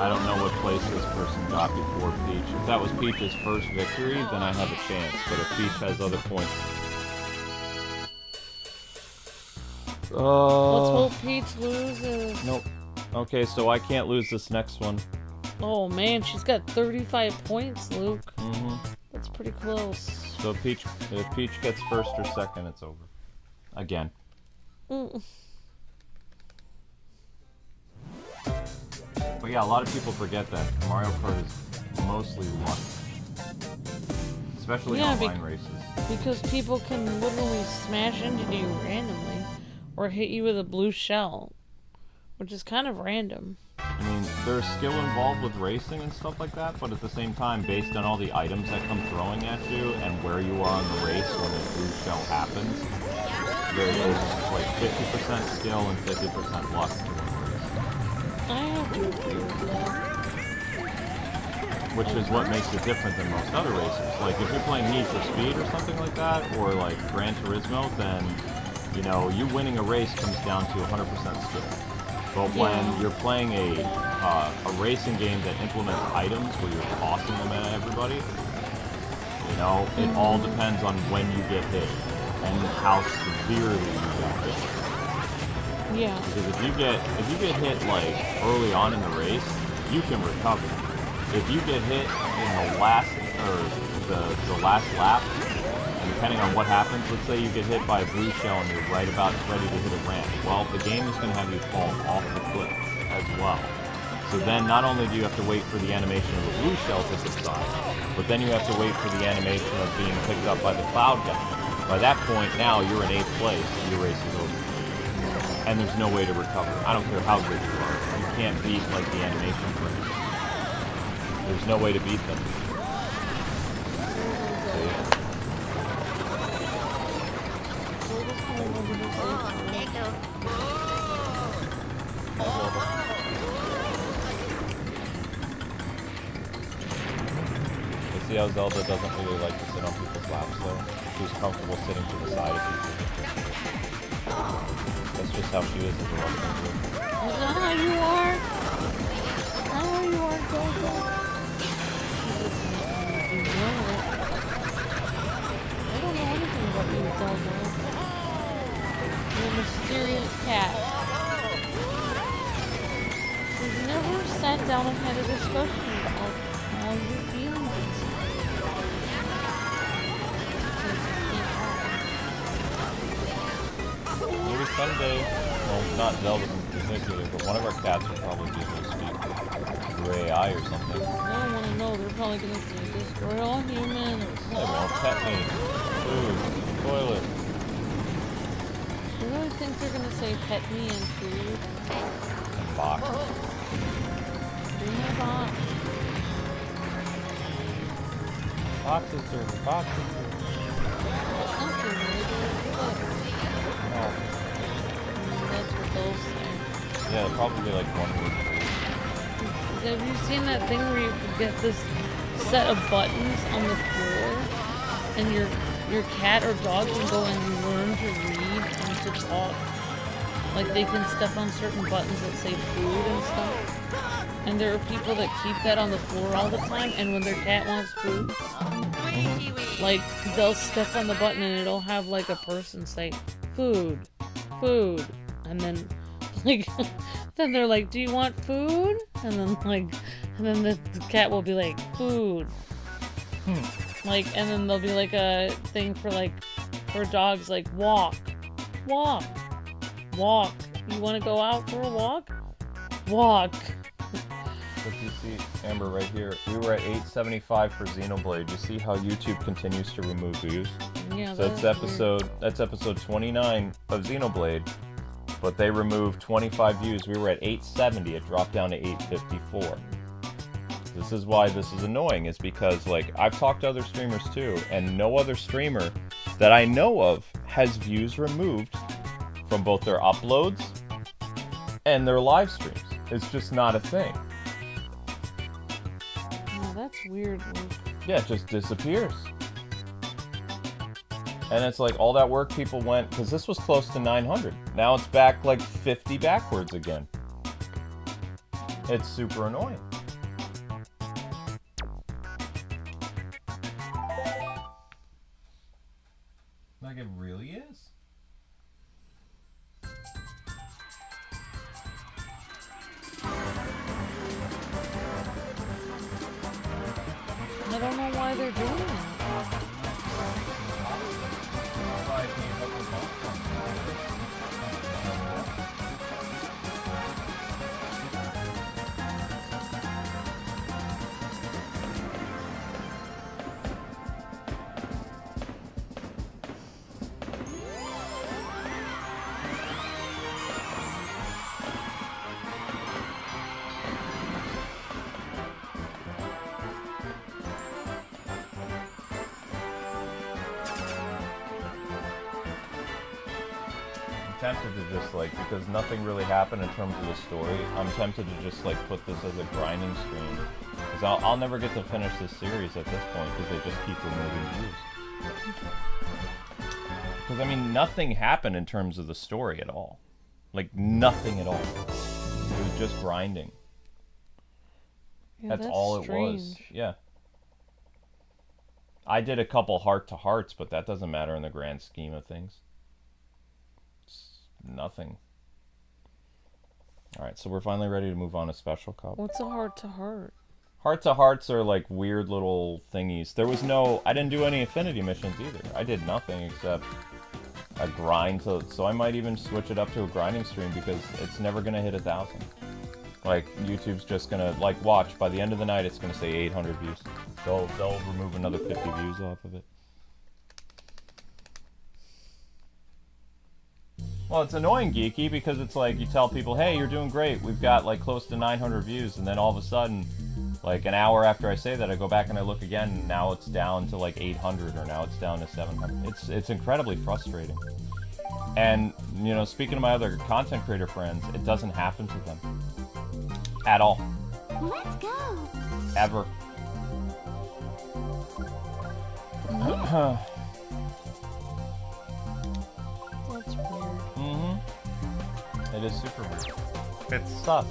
I don't know what place this person got before Peach. If that was Peach's first victory, then I have a chance. But if Peach has other points... Let's hope Peach loses. Nope. Okay, so I can't lose this next one. Oh man, she's got 35 points, Luke. Mm-hmm. That's pretty close. So if Peach gets first or second, it's over. Again. Mm. But yeah, a lot of people forget that Mario Kart is mostly luck. Especially online races. Because people can literally smash into you randomly or hit you with a blue shell, which is kind of random. I mean, there's skill involved with racing and stuff like that, but at the same time, based on all the items that come throwing at you and where you are on the race when a blue shell happens, there's like 50% skill and 50% luck. I have to agree with that. Which is what makes it different than most other races. Like, if you're playing Need for Speed or something like that, or like Gran Turismo, then, you know, you winning a race comes down to 100% skill. But when you're playing a racing game that implements items where you're tossing them at everybody, you know, it all depends on when you get hit and how severely you get hit. Yeah. Because if you get hit like early on in the race, you can recover. If you get hit in the last the last lap, and depending on what happens, let's say you get hit by a blue shell and you're right about ready to hit a ramp. Well, the game is going to have you fall off the cliff as well. So then not only do you have to wait for the animation of the blue shell to subside, but then you have to wait for the animation of being picked up by the cloud guy. By that point, now you're in 8th place, your race is over. And there's no way to recover. I don't care how good you are. You can't beat, like, the animation frames. There's no way to beat them. You see how Zelda doesn't really like to sit on people's laps, though? She's comfortable sitting to the side of people. That's just how she is as a Russian. Is that how you are? How you are, Zelda? You know it. I don't know anything about you, Zelda. You're a mysterious cat. We've never sat down and had a discussion about how you're feeling inside. Maybe someday, well, not Zelda in particular, but one of our cats will probably be able to speak through AI or something. I don't want to know. They're probably going to say, destroy all humans. They won't pet me. Food. Toilet. You really think they're going to say pet me and food? And box. Bring my box. Box is dirty. Box is dirty. That's not true, really. No. That's what they'll say. Yeah, it'll probably be like one word. Have you seen that thing where you can get this set of buttons on the floor and your cat or dog can go and learn to read and to talk? Like they can step on certain buttons that say food and stuff. And there are people that keep that on the floor all the time, and when their cat wants food, like they'll step on the button and it'll have like a person say food, food, and then like then they're like, do you want food? And then the cat will be like, food. Like, and then there'll be like a thing for like for dogs, like walk, walk, walk. You want to go out for a walk? Walk. But you see, Amber, right here, we were at 875 for Xenoblade. You see how YouTube continues to remove views? Yeah, so that's episode 29 of Xenoblade, but they removed 25 views. We were at 870. It dropped down to 854. This is why this is annoying, is because, like, I've talked to other streamers too, and no other streamer that I know of has views removed from both their uploads and their live streams. It's just not a thing. Oh, that's weird. Yeah, it just disappears. And it's like all that work people went, because this was close to 900. Now it's back like 50 backwards again. It's super annoying. Like it really is. I don't know why they're doing it. Tempted to just like, because nothing really happened in terms of the story, I'm tempted to just like put this as a grinding stream, because I'll never get to finish this series at this point because they just keep removing views. Because I mean, nothing happened in terms of the story at all, like nothing at all. It was just grinding. Yeah, That's all strange. it was. Yeah. I did a couple heart-to-hearts, but that doesn't matter in the grand scheme of things. It's nothing. Alright, so we're finally ready to move on to Special Cup. What's a heart-to-heart? Heart-to-hearts are like weird little thingies. There was no... I didn't do any affinity missions either. I did nothing except a grind. So I might even switch it up to a grinding stream because it's never going to hit 1,000. Like, YouTube's just going to... Like, watch. By the end of the night, it's going to say 800 views. They'll remove another 50 views off of it. Well, it's annoying, Geeky, because it's like you tell people, hey, you're doing great. We've got like close to 900 views, and then all of a sudden, like an hour after I say that, I go back and I look again, and now it's down to like 800, or now it's down to 700. It's incredibly frustrating. And, you know, speaking to my other content creator friends, it doesn't happen to them. At all. Let's go. That's Ever. weird. Mm-hmm. It is super weird. It's sus.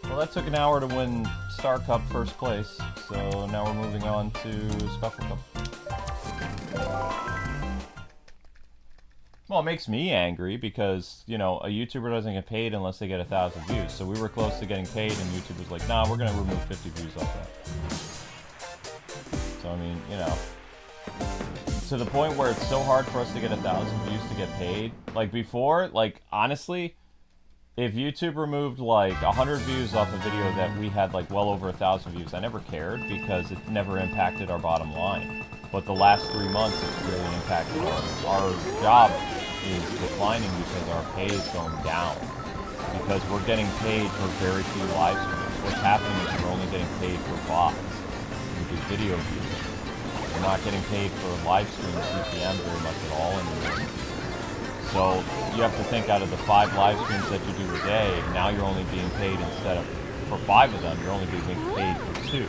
Well, that took an hour to win Star Cup first place, so now we're moving on to Special Cup. Well, it makes me angry because, you know, a YouTuber doesn't get paid unless they get 1,000 views. So we were close to getting paid, and YouTube was like, nah, we're going to remove 50 views off that. So, I mean, you know, to the point where it's so hard for us to get 1,000 views to get paid. Like, before, like, honestly, if YouTube removed, like, 100 views off a video that we had, like, well over 1,000 views, I never cared because it never impacted our bottom line. But the last 3 months, it's really impacted our job is declining because our pay is going down. Because we're getting paid for very few live streams. What's happening is we're only getting paid for bots. We do video views. We're not getting paid for live stream CPM very much at all anymore. So you have to think out of the 5 live streams that you do a day, now you're only being paid instead of, for 5 of them, you're only being paid for 2.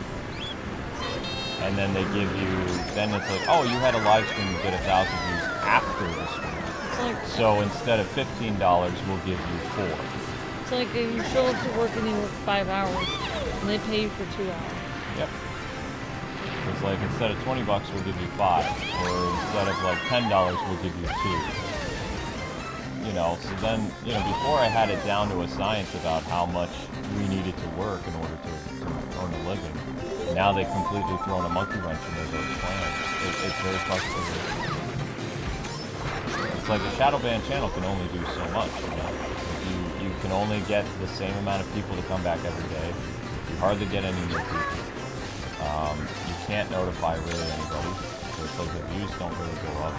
And then they give you, then it's like, oh, you had a live stream, you get 1,000 views after the stream. Like, so instead of $15, we'll give you 4. it's like if you show up to work and you work 5 hours, and they pay you for 2 hours. Yep. It's like instead of $20, we'll give you 5, or instead of like $10, we'll give you 2. You know, so then, you know, before I had it down to a science about how much we needed to work in order to earn a living. Now they've completely thrown a monkey wrench into those plans. It's very frustrating. It's like a shadow ban channel can only do so much, you know? You can only get the same amount of people to come back every day. You hardly get any new people. You can't notify really anybody. So it's like the views don't really go up.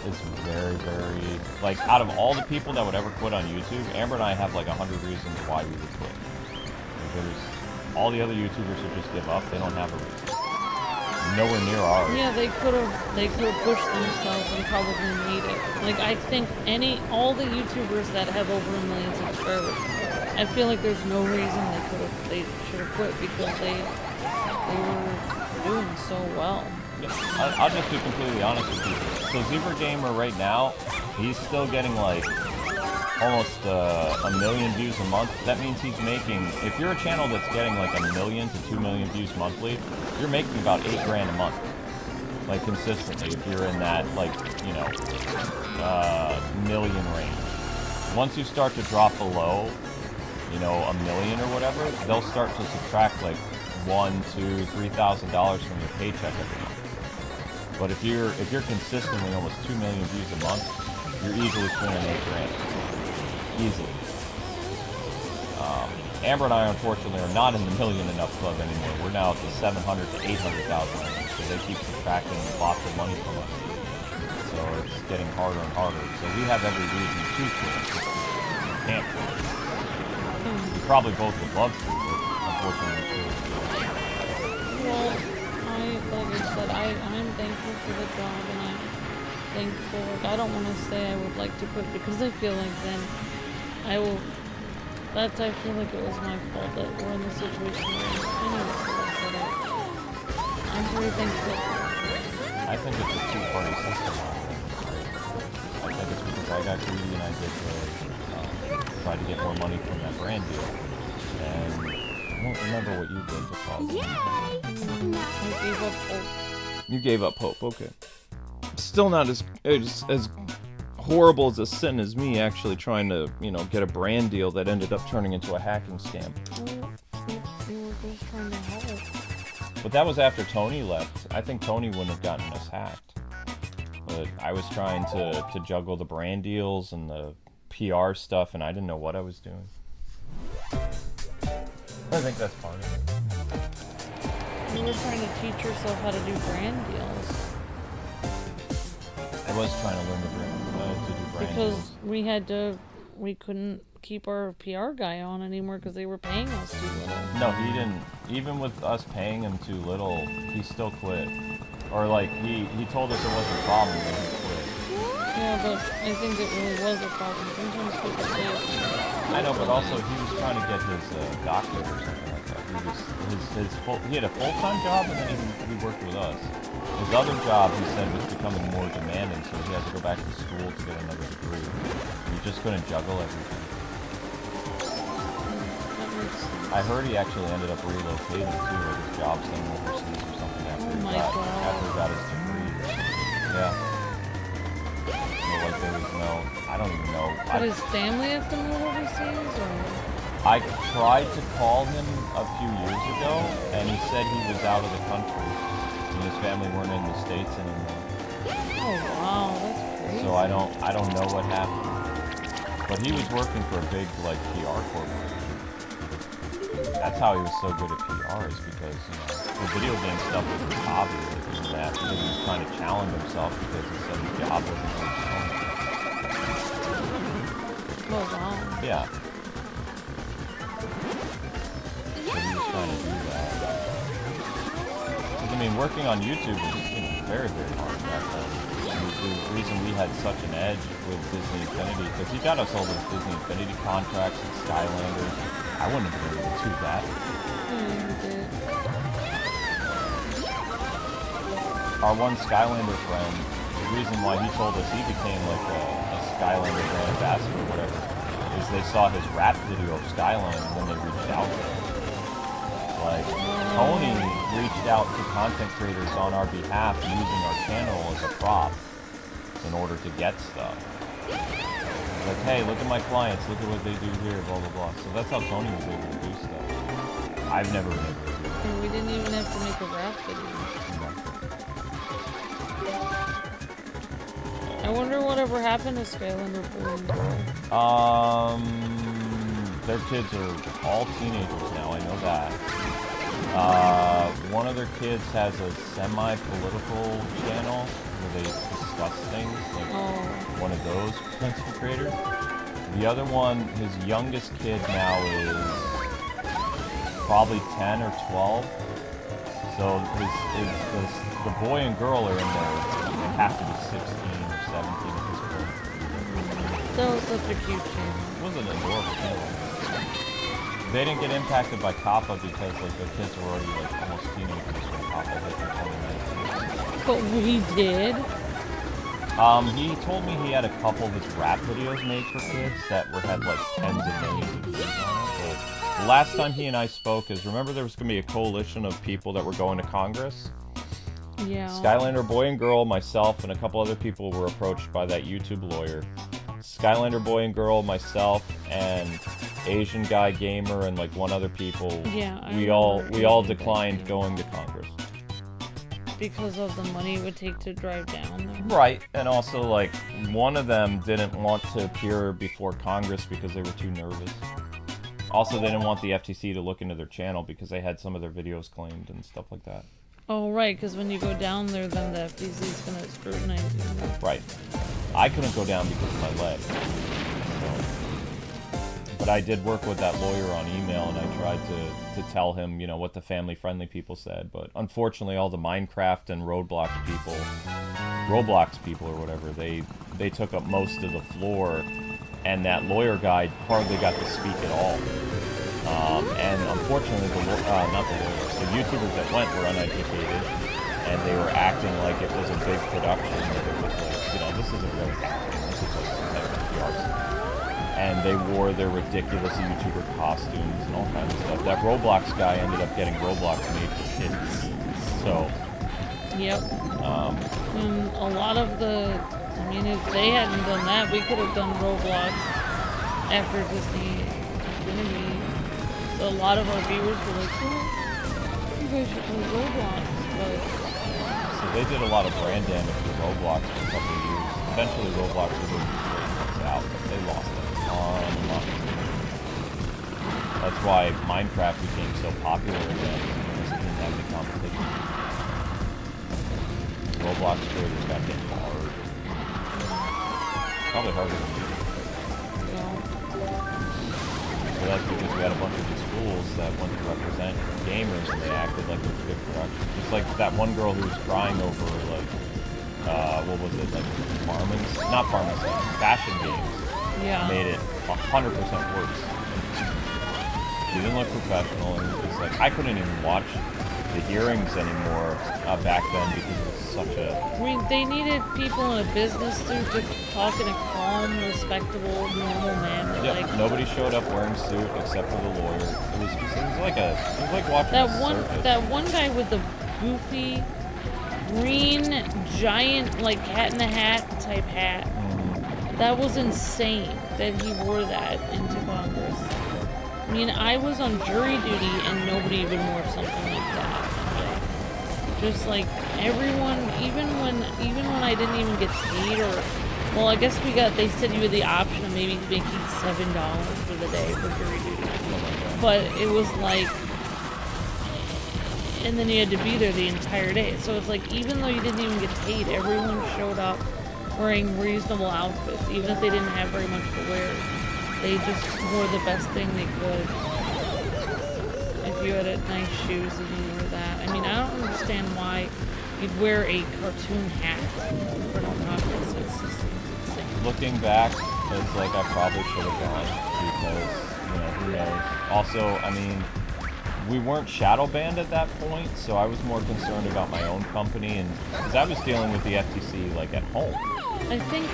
It's very, very... Like, out of all the people that would ever quit on YouTube, Amber and I have like 100 reasons why we would quit. There's all the other YouTubers who just give up. They don't have a reason. Nowhere near ours. Yeah, they could have pushed themselves and probably made it. Like, I think all the YouTubers that have over 1 million subscribers, I feel like there's no reason they should have quit because they were doing so well. Yeah, I'll just be completely honest with you. So Zebra Gamer right now, he's still getting like almost 1 million views a month. That means he's making, if you're a channel that's getting like 1 million to 2 million views monthly, you're making about $8 grand a month. Like consistently, if you're in that like, you know, million range. Once you start to drop below, you know, 1 million or whatever, they'll start to subtract like $1,000, $2,000, $3,000 from your paycheck every month. But if you're consistently almost 2 million views a month, you're easily spending 8 grand. Easily. Amber and I, unfortunately, are not in the million enough club anymore. We're now at the 700 to 800,000 range, so they keep subtracting lots of money from us. So it's getting harder and harder. So we have every reason to quit. We can't quit. We probably both would love to, but unfortunately we can't. Well, like I said, I'm thankful for the job, and I'm thankful. I don't want to say I would like to quit because I feel like then I will That's, I feel like it was my fault that we're in the situation we're in. Anyway, so that's what I'm pretty thankful. I think it's a two-party system. I think it's because I got greedy and I did try to get more money from that brand deal. And I don't remember what you did to cause it. I gave up hope. You gave up hope, okay. Still not as horrible as a sin as me actually trying to, you know, get a brand deal that ended up turning into a hacking scam. You were just trying to help. But that was after Tony left. I think Tony wouldn't have gotten us hacked. But I was trying to juggle the brand deals and the PR stuff, and I didn't know what I was doing. I think that's part of it. You were trying to teach yourself how to do brand deals. I was trying to learn to do brand because deals. we couldn't keep our PR guy on anymore because they were paying us too little. No, he didn't. Even with us paying him too little, he still quit. Or like, he told us it wasn't a problem, but he quit. Yeah, but I think it really was a problem. Sometimes people say it. I know, but also he was trying to get his doctorate or something like that. He had a full-time job, and then he worked with us. His other job, he said, was becoming more demanding, so he had to go back to school to get another degree. He just couldn't juggle everything. I heard he actually ended up relocating too, like his job somewhere overseas or something after he got his degree. Yeah. So like there was no, I don't even know. But his family has to move overseas, or? I tried to call him a few years ago, and he said he was out of the country, and his family weren't in the States anymore. Oh wow, that's crazy. So I don't know what happened. But he was working for a big like PR corporation. That's how he was so good at PR, is because, you know, the video game stuff was his hobby, and that because he was trying to challenge himself because he said his job wasn't so strong. Oh wow. Yeah. So he was trying to do that. Because, I mean, working on YouTube was, you know, very, very hard back then. The reason we had such an edge with Disney Infinity, because he got us all those Disney Infinity contracts and Skylanders. I wouldn't have been able to do that. Our one Skylander friend, the reason why he told us he became like a Skylander brand ambassador or whatever, is they saw his rap video of Skyland when they reached out to him. Like, Tony reached out to content creators on our behalf using our channel as a prop in order to get stuff. Like, hey, look at my clients, look at what they do here, blah, blah, blah. So that's how Tony was able to do stuff. I've never been able to do that. And we didn't even have to make a rap video. I wonder whatever happened to Skylander Boy and Girl. Their kids are all teenagers now, I know that. One of their kids has a semi-political channel where they discuss things, like one of those content creators. The other one, his youngest kid now is probably 10 or 12. So the boy and girl are in there, they have to be 16 or 17 at this point. That was such a cute channel. It was an adorable channel. They didn't get impacted by COPPA because like their kids were already like almost teenagers when COPPA hit in 2019. But we did? He told me he had a couple of his rap videos made for kids that had like tens of millions of views on it. But the last time he and I spoke is, remember there was going to be a coalition of people that were going to Congress? Yeah. Skylander Boy and Girl, myself, and a couple other people were approached by that YouTube lawyer. Skylander Boy and Girl, myself, and Asian Guy Gamer, and like one other people. Yeah, we all declined going to Congress. Because of the money it would take to drive down there. Right, and also like one of them didn't want to appear before Congress because they were too nervous. Also, they didn't want the FTC to look into their channel because they had some of their videos claimed and stuff like that. Oh, right, because when you go down there, then the FTC is going to scrutinize you. Right. I couldn't go down because of my leg. So. But I did work with that lawyer on email, and I tried to tell him, you know, what the family-friendly people said. But unfortunately, all the Minecraft and Roblox people or whatever, they took up most of the floor and that lawyer guy hardly got to speak at all. And unfortunately, not the lawyers, the YouTubers that went were uneducated, and they were acting like it was a big production, like it was like, you know, this isn't really happening, this is just some type of PR stuff. And they wore their ridiculous YouTuber costumes and all kinds of stuff. That Roblox guy ended up getting Roblox made for kids, so... Yep. And a lot of the... I mean, if they hadn't done that, we could have done Roblox after Disney Infinity. So a lot of our viewers were like, oh, you guys should play Roblox, but... So they did a lot of brand damage to Roblox for a couple of years. Eventually Roblox was out, but they lost a ton of money. That's why Minecraft became so popular again, because it didn't have any competition. Roblox creators got hit hard. Probably harder than me. So that's because we had a bunch of these fools that went to represent gamers and they acted like it was good production. Just like that one girl who was crying over, like, what was it, like, fashion games. Yeah. Made it 100% worse. She didn't look professional, and it's like, I couldn't even watch the hearings anymore back then because it was such a... I mean, they needed people in a business suit to talk in a calm, respectable, normal manner. Yeah, like, nobody showed up wearing a suit except for the lawyer. It was like watching that one guy with the goofy green giant like Cat in the Hat type hat. That was insane that he wore that into Congress. I mean, I was on jury duty and nobody even wore something like that. Just like everyone, even when I didn't even get paid, or well, I guess they said you had the option of maybe making $7 for the day for jury duty, but it was like, and then you had to be there the entire day. So it's like, even though you didn't even get paid, everyone showed up wearing reasonable outfits, even if they didn't have very much to wear. They just wore the best thing they could. If you had nice shoes and you wore that. I mean, I don't understand why you'd wear a cartoon hat for no conference. It's just insane. Looking back, it's like I probably should have gone because, you know, who knows. Also, I mean, we weren't shadow banned at that point, so I was more concerned about my own company, and because I was dealing with the FTC like at home. I think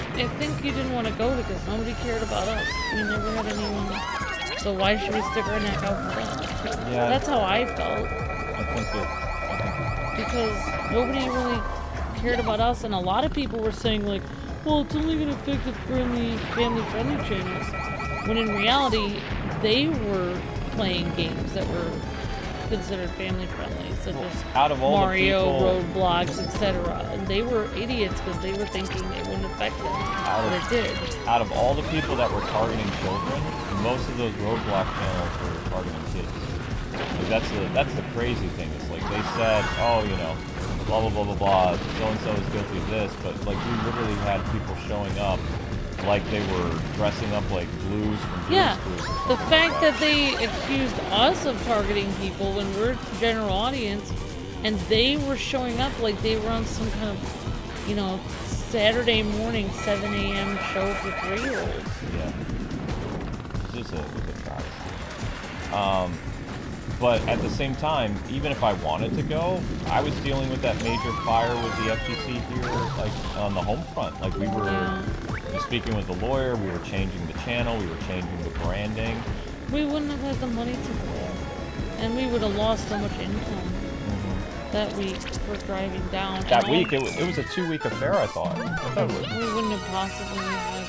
you didn't want to go because nobody cared about us. We never had anyone. So why should we stick our neck out for them? Yeah, that's how I felt. I think because nobody really cared about us, and a lot of people were saying like, well, it's only going to affect the family-friendly channels. When in reality, they were playing games that were considered family-friendly, such as out of all Mario, the people, Roblox, etc. And they were idiots because they were thinking it wouldn't affect them, but it did. Out of all the people that were targeting children, most of those Roblox channels were targeting kids. Like that's the crazy thing. It's like they said, oh, you know, blah blah blah blah blah, so-and-so is guilty of this, but like we literally had people showing up like they were dressing up like blues from Blue's Clues. The fact that they accused us of targeting people when we're general audience, and they were showing up like they were on some kind of, you know, Saturday morning 7 a.m. show for 3-year-olds. Yeah. It was a travesty. But at the same time, even if I wanted to go, I was dealing with that major fire with the FTC here, like on the home front. Like we were speaking with the lawyer, we were changing the channel, we were changing the branding. We wouldn't have had the money to go, and we would have lost so much income that week for driving down. That week, it was a 2-week affair, I thought. We wouldn't have possibly had.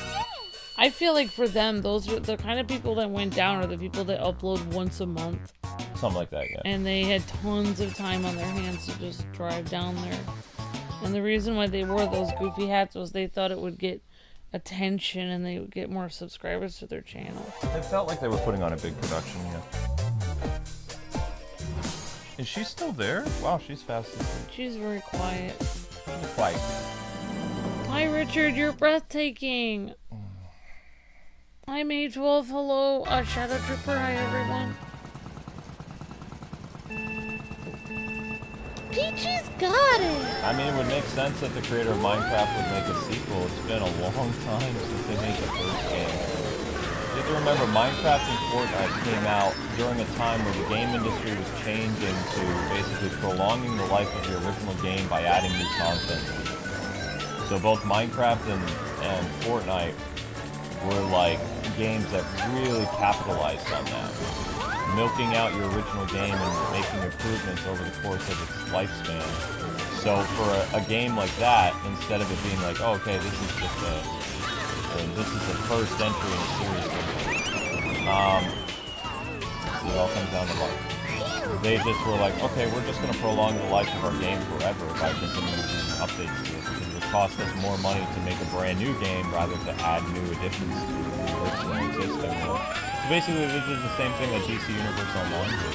I feel like for them, those are the kind of people that went down are the people that upload once a month. Something like that, yeah. And they had tons of time on their hands to just drive down there. And the reason why they wore those goofy hats was they thought it would get attention and they would get more subscribers to their channel. It felt like they were putting on a big production, yeah. Is she still there? Wow, she's fast asleep. She's very quiet. She's quiet. Hi, Richard, you're breathtaking. Hi, Mage Wolf. Hello, Shadow Trooper. Hi, everyone. Peachy's got it! I mean, it would make sense that the creator of Minecraft would make a sequel. It's been a long time since they made the first game. You have to remember, Minecraft and Fortnite came out during a time where the game industry was changing to basically prolonging the life of the original game by adding new content. So both Minecraft and Fortnite were like games that really capitalized on that. Milking out your original game and making improvements over the course of its lifespan. So for a game like that, instead of it being like, oh, okay, this is just this is the first entry in a series. It all comes down to luck. They just were like, okay, we're just going to prolong the life of our game forever by continuing updates to it. Because it would cost us more money to make a brand new game rather than add new additions to the original existing one. So basically, they did the same thing that DC Universe Online did.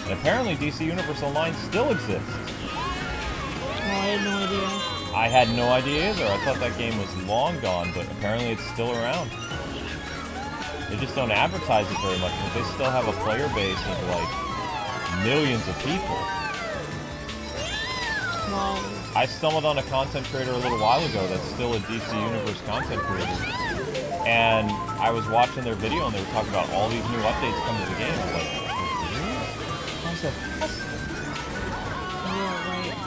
And apparently, DC Universe Online still exists. Oh, I had no idea. I had no idea either. I thought that game was long gone, but apparently it's still around. They just don't advertise it very much, but they still have a player base of like millions of people. Wow. I stumbled on a content creator a little while ago that's still a DC Universe content creator, and I was watching their video and they were talking about all these new updates coming to the game. I was like, how's that possible?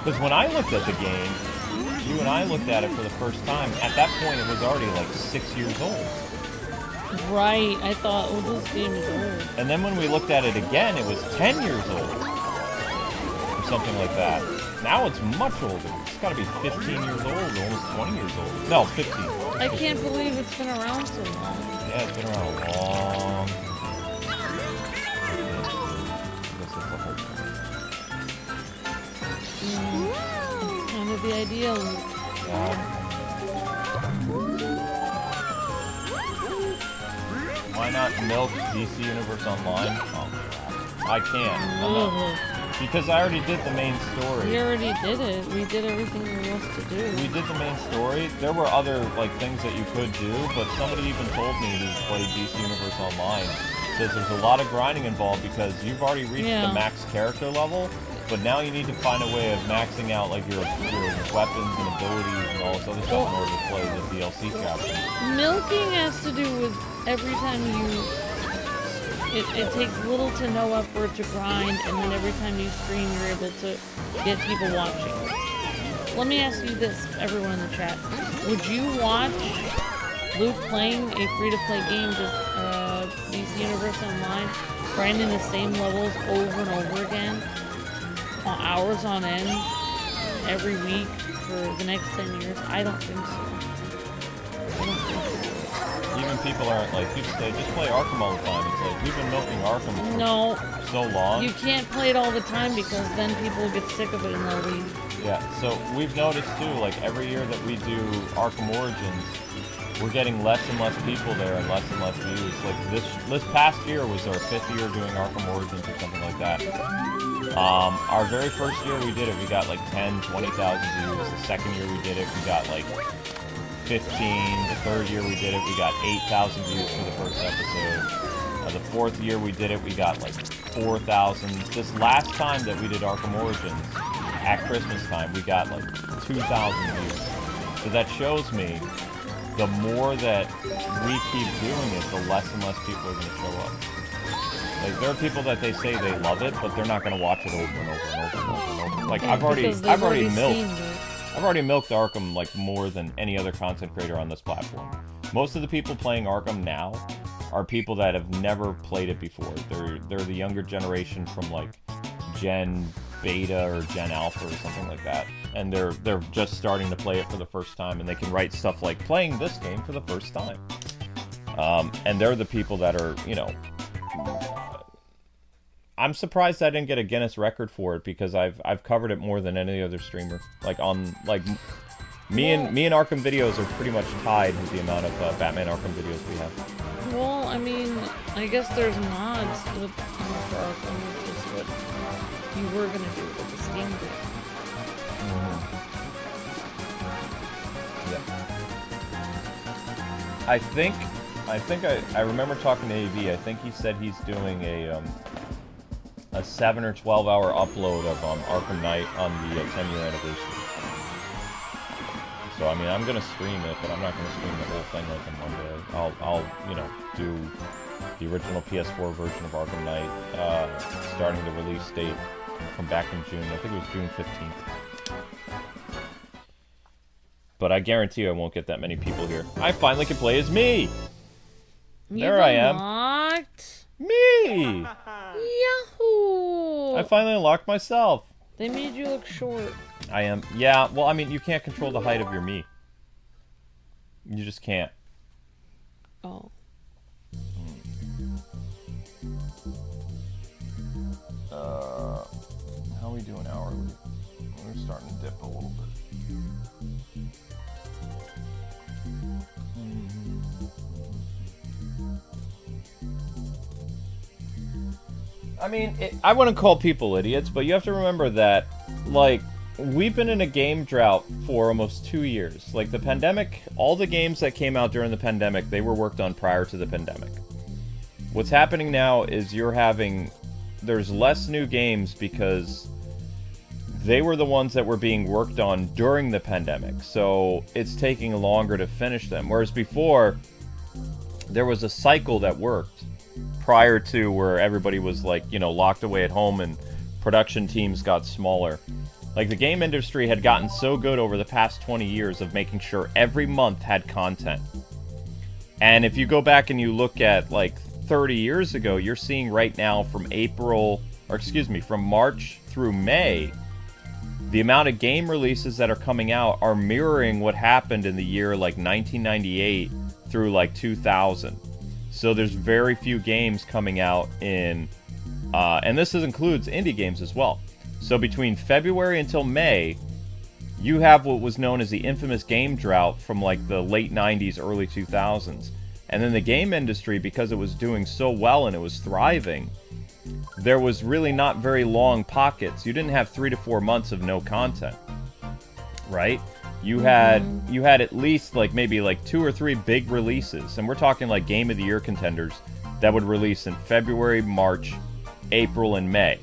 Because when I looked at the game, you and I looked at it for the first time, at that point it was already like 6 years old. Right, I thought, oh, this game is old. And then when we looked at it again, it was 10 years old. Or something like that. Now it's much older. It's got to be 15 years old, or almost 20 years old. No, 15. I can't believe it's been around so long. Yeah, it's been around a long time. It's kind of the idea. Why not milk DC Universe Online? Oh, I can't. Because I already did the main story. We already did it. We did everything there was to do. We did the main story. There were other like things that you could do, but somebody even told me who played DC Universe Online says there's a lot of grinding involved because you've already reached the max character level, but now you need to find a way of maxing out like your weapons and abilities and all this other stuff in order to play the DLC chapter. Milking has to do with every time you... It takes little to no effort to grind, and then every time you stream, you're able to get people watching. Let me ask you this, everyone in the chat. Would you watch Luke playing a free-to-play game, just DC Universe Online, grinding the same levels over and over again, hours on end, every week for the next 10 years? I don't think so. Even people aren't like, people say, just play Arkham all the time. It's like, we've been milking Arkham for so long. You can't play it all the time because then people get sick of it and they'll leave. Yeah, so we've noticed too, like every year that we do Arkham Origins, we're getting less and less people there and less views. Like this past year was our 5th year doing Arkham Origins or something like that. Our very first year we did it, we got like 10, 20,000 views. The second year we did it, we got like 15. The third year we did it, we got 8,000 views for the first episode. The 4th year we did it, we got like 4,000. This last time that we did Arkham Origins, at Christmas time, we got like 2,000 views. So that shows me the more that we keep doing it, the less and less people are going to show up. Like, there are people that they say they love it, but they're not going to watch it over and over and over and over and over. Like, I've already milked Arkham like more than any other content creator on this platform. Most of the people playing Arkham now are people that have never played it before. They're the younger generation from like Gen Beta or Gen Alpha or something like that, and they're just starting to play it for the first time, and they can write stuff like playing this game for the first time. And they're the people that are, you know. I'm surprised I didn't get a Guinness record for it because I've covered it more than any other streamer. Like me and Arkham videos are pretty much tied with the amount of Batman Arkham videos we have. Well, I mean, I guess there's mods with Arkham, which is what you were gonna do with the Steam Deck. Yeah. I remember talking to AV. I think he said he's doing a 7 or 12 hour upload of Arkham Knight on the 10-year anniversary. So So I mean, I'm gonna stream it, but I'm not gonna stream the whole thing like on Monday. I'll you know, do the original PS4 version of Arkham Knight, starting the release date from back in June. I think it was June 15th. But I guarantee I won't get that many people here. I finally can play as me! There I am. Unlocked? Me! Yahoo! I finally unlocked myself. They made you look short. I am. Yeah, well, I mean, you can't control the height of your me. You just can't. Oh. How are we doing hourly? We're starting to dip a little bit. I mean, I wouldn't call people idiots, but you have to remember that, like, we've been in a game drought for almost 2 years. Like, the pandemic, all the games that came out during the pandemic, they were worked on prior to the pandemic. What's happening now is there's less new games because they were the ones that were being worked on during the pandemic. So it's taking longer to finish them. Whereas before, there was a cycle that worked prior to where everybody was, like, you know, locked away at home and production teams got smaller. Like, the game industry had gotten so good over the past 20 years of making sure every month had content. And if you go back and you look at, like, 30 years ago, you're seeing right now from March through May, the amount of game releases that are coming out are mirroring what happened in the year, like, 1998 through, like, 2000. So there's very few games coming out in, and this includes indie games as well. So between February until May, you have what was known as the infamous game drought from, like, the late 90s, early 2000s. And then the game industry, because it was doing so well and it was thriving, there was really not very long pockets. You didn't have 3 to 4 months of no content, right? You had at least, like, maybe like 2 or 3 big releases, and we're talking like Game of the Year contenders that would release in February, March, April, and May,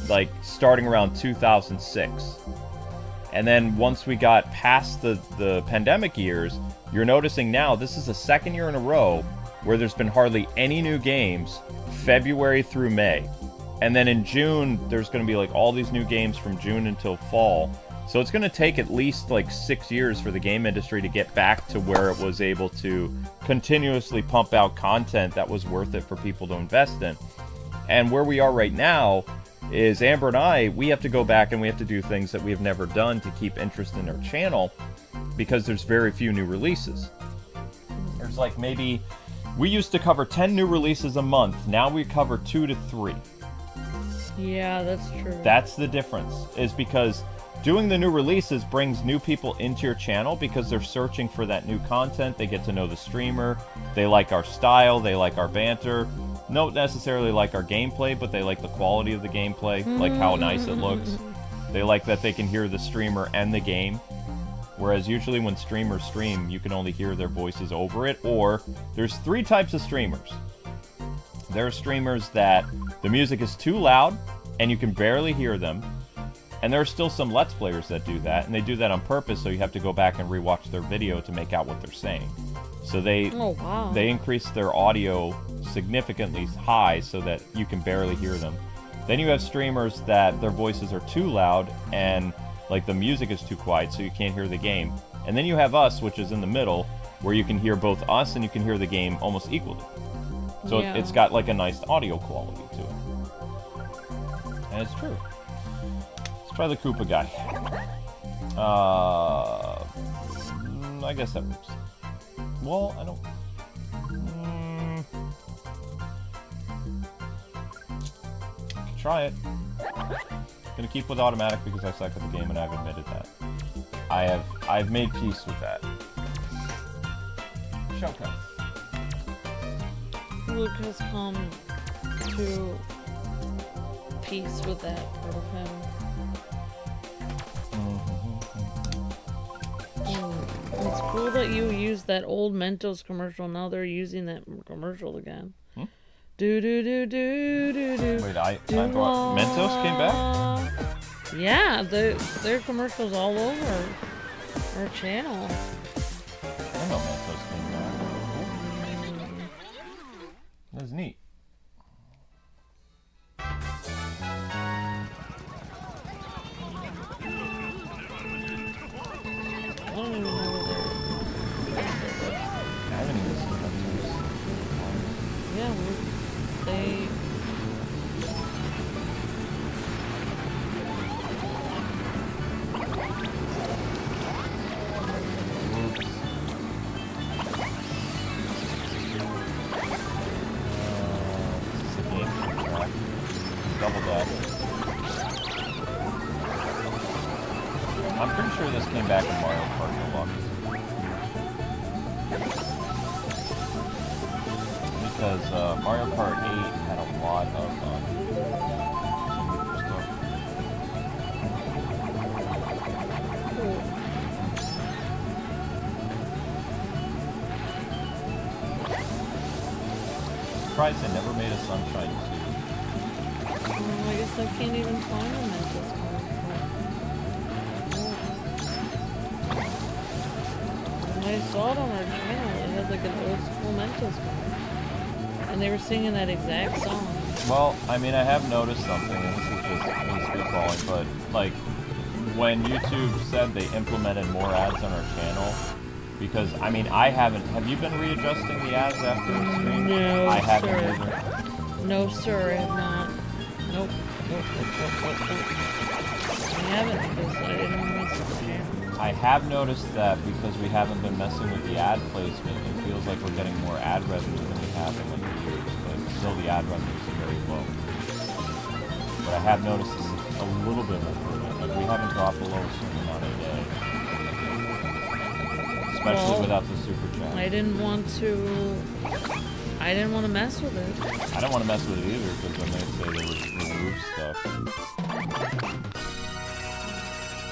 like starting around 2006. And then once we got past the pandemic years, you're noticing now this is the second year in a row where there's been hardly any new games February through May. And then in June, there's going to be like all these new games from June until fall. So it's going to take at least like 6 years for the game industry to get back to where it was able to continuously pump out content that was worth it for people to invest in. And where we are right now is Amber and I, we have to go back and we have to do things that we have never done to keep interest in our channel because there's very few new releases. There's like maybe, we used to cover 10 new releases a month. Now we cover 2 to 3. Yeah, that's true. That's the difference, is because doing the new releases brings new people into your channel because they're searching for that new content. They get to know the streamer. They like our style. They like our banter. Don't necessarily like our gameplay, but they like the quality of the gameplay, like how nice it looks. They like that they can hear the streamer and the game. Whereas usually when streamers stream, you can only hear their voices over it. Or there's 3 types of streamers. There are streamers that the music is too loud and you can barely hear them. And there are still some Let's Players that do that, and they do that on purpose, so you have to go back and rewatch their video to make out what they're saying. So they increase their audio significantly high so that you can barely hear them. Then you have streamers that their voices are too loud and like the music is too quiet, so you can't hear the game. And then you have us, which is in the middle, where you can hear both us and you can hear the game almost equally. So it's got like a nice audio quality to it. And it's true. Let's try the Koopa guy. I guess that works. Well, I don't... I can try it. Gonna keep with automatic because I suck at the game and I've admitted that. I've made peace with that. Showcase. Luke has come to peace with that part of him. It's cool that you used that old Mentos commercial. Now they're using that commercial again. Do do do do do do. Wait, I brought Mentos came back? Yeah, their commercials all over. Our channel. I know Mentos came back. That's neat. I don't even know where they're. I haven't even seen Mentos. Yeah, they. Oops. Is this a game track? Double dash. I'm pretty sure this came back in Mario Kart Deluxe. Because Mario Kart 8 had a lot of stuff. Surprised they never made a Sunshine 2. I guess I can't even find them at this point. I saw it on our channel. It had like an old school Mentos car. And they were singing that exact song. Well, I mean, I have noticed something, and this is just me speedballing, but, like, when YouTube said they implemented more ads on our channel, because, I mean, I haven't... Have you been readjusting the ads after the stream? No, I haven't sir. either. No, sir, I have not. Nope. I haven't, because I didn't want to miss the channel. I have noticed that because we haven't been messing with the ad placement, it feels like we're getting more ad revenue than we have in like years, but still the ad revenue is very low. But I have noticed a little bit of improvement. Like we haven't dropped below a certain amount a day, especially without the super chat. I didn't want to mess with it. I don't want to mess with it either because then they say they would remove stuff.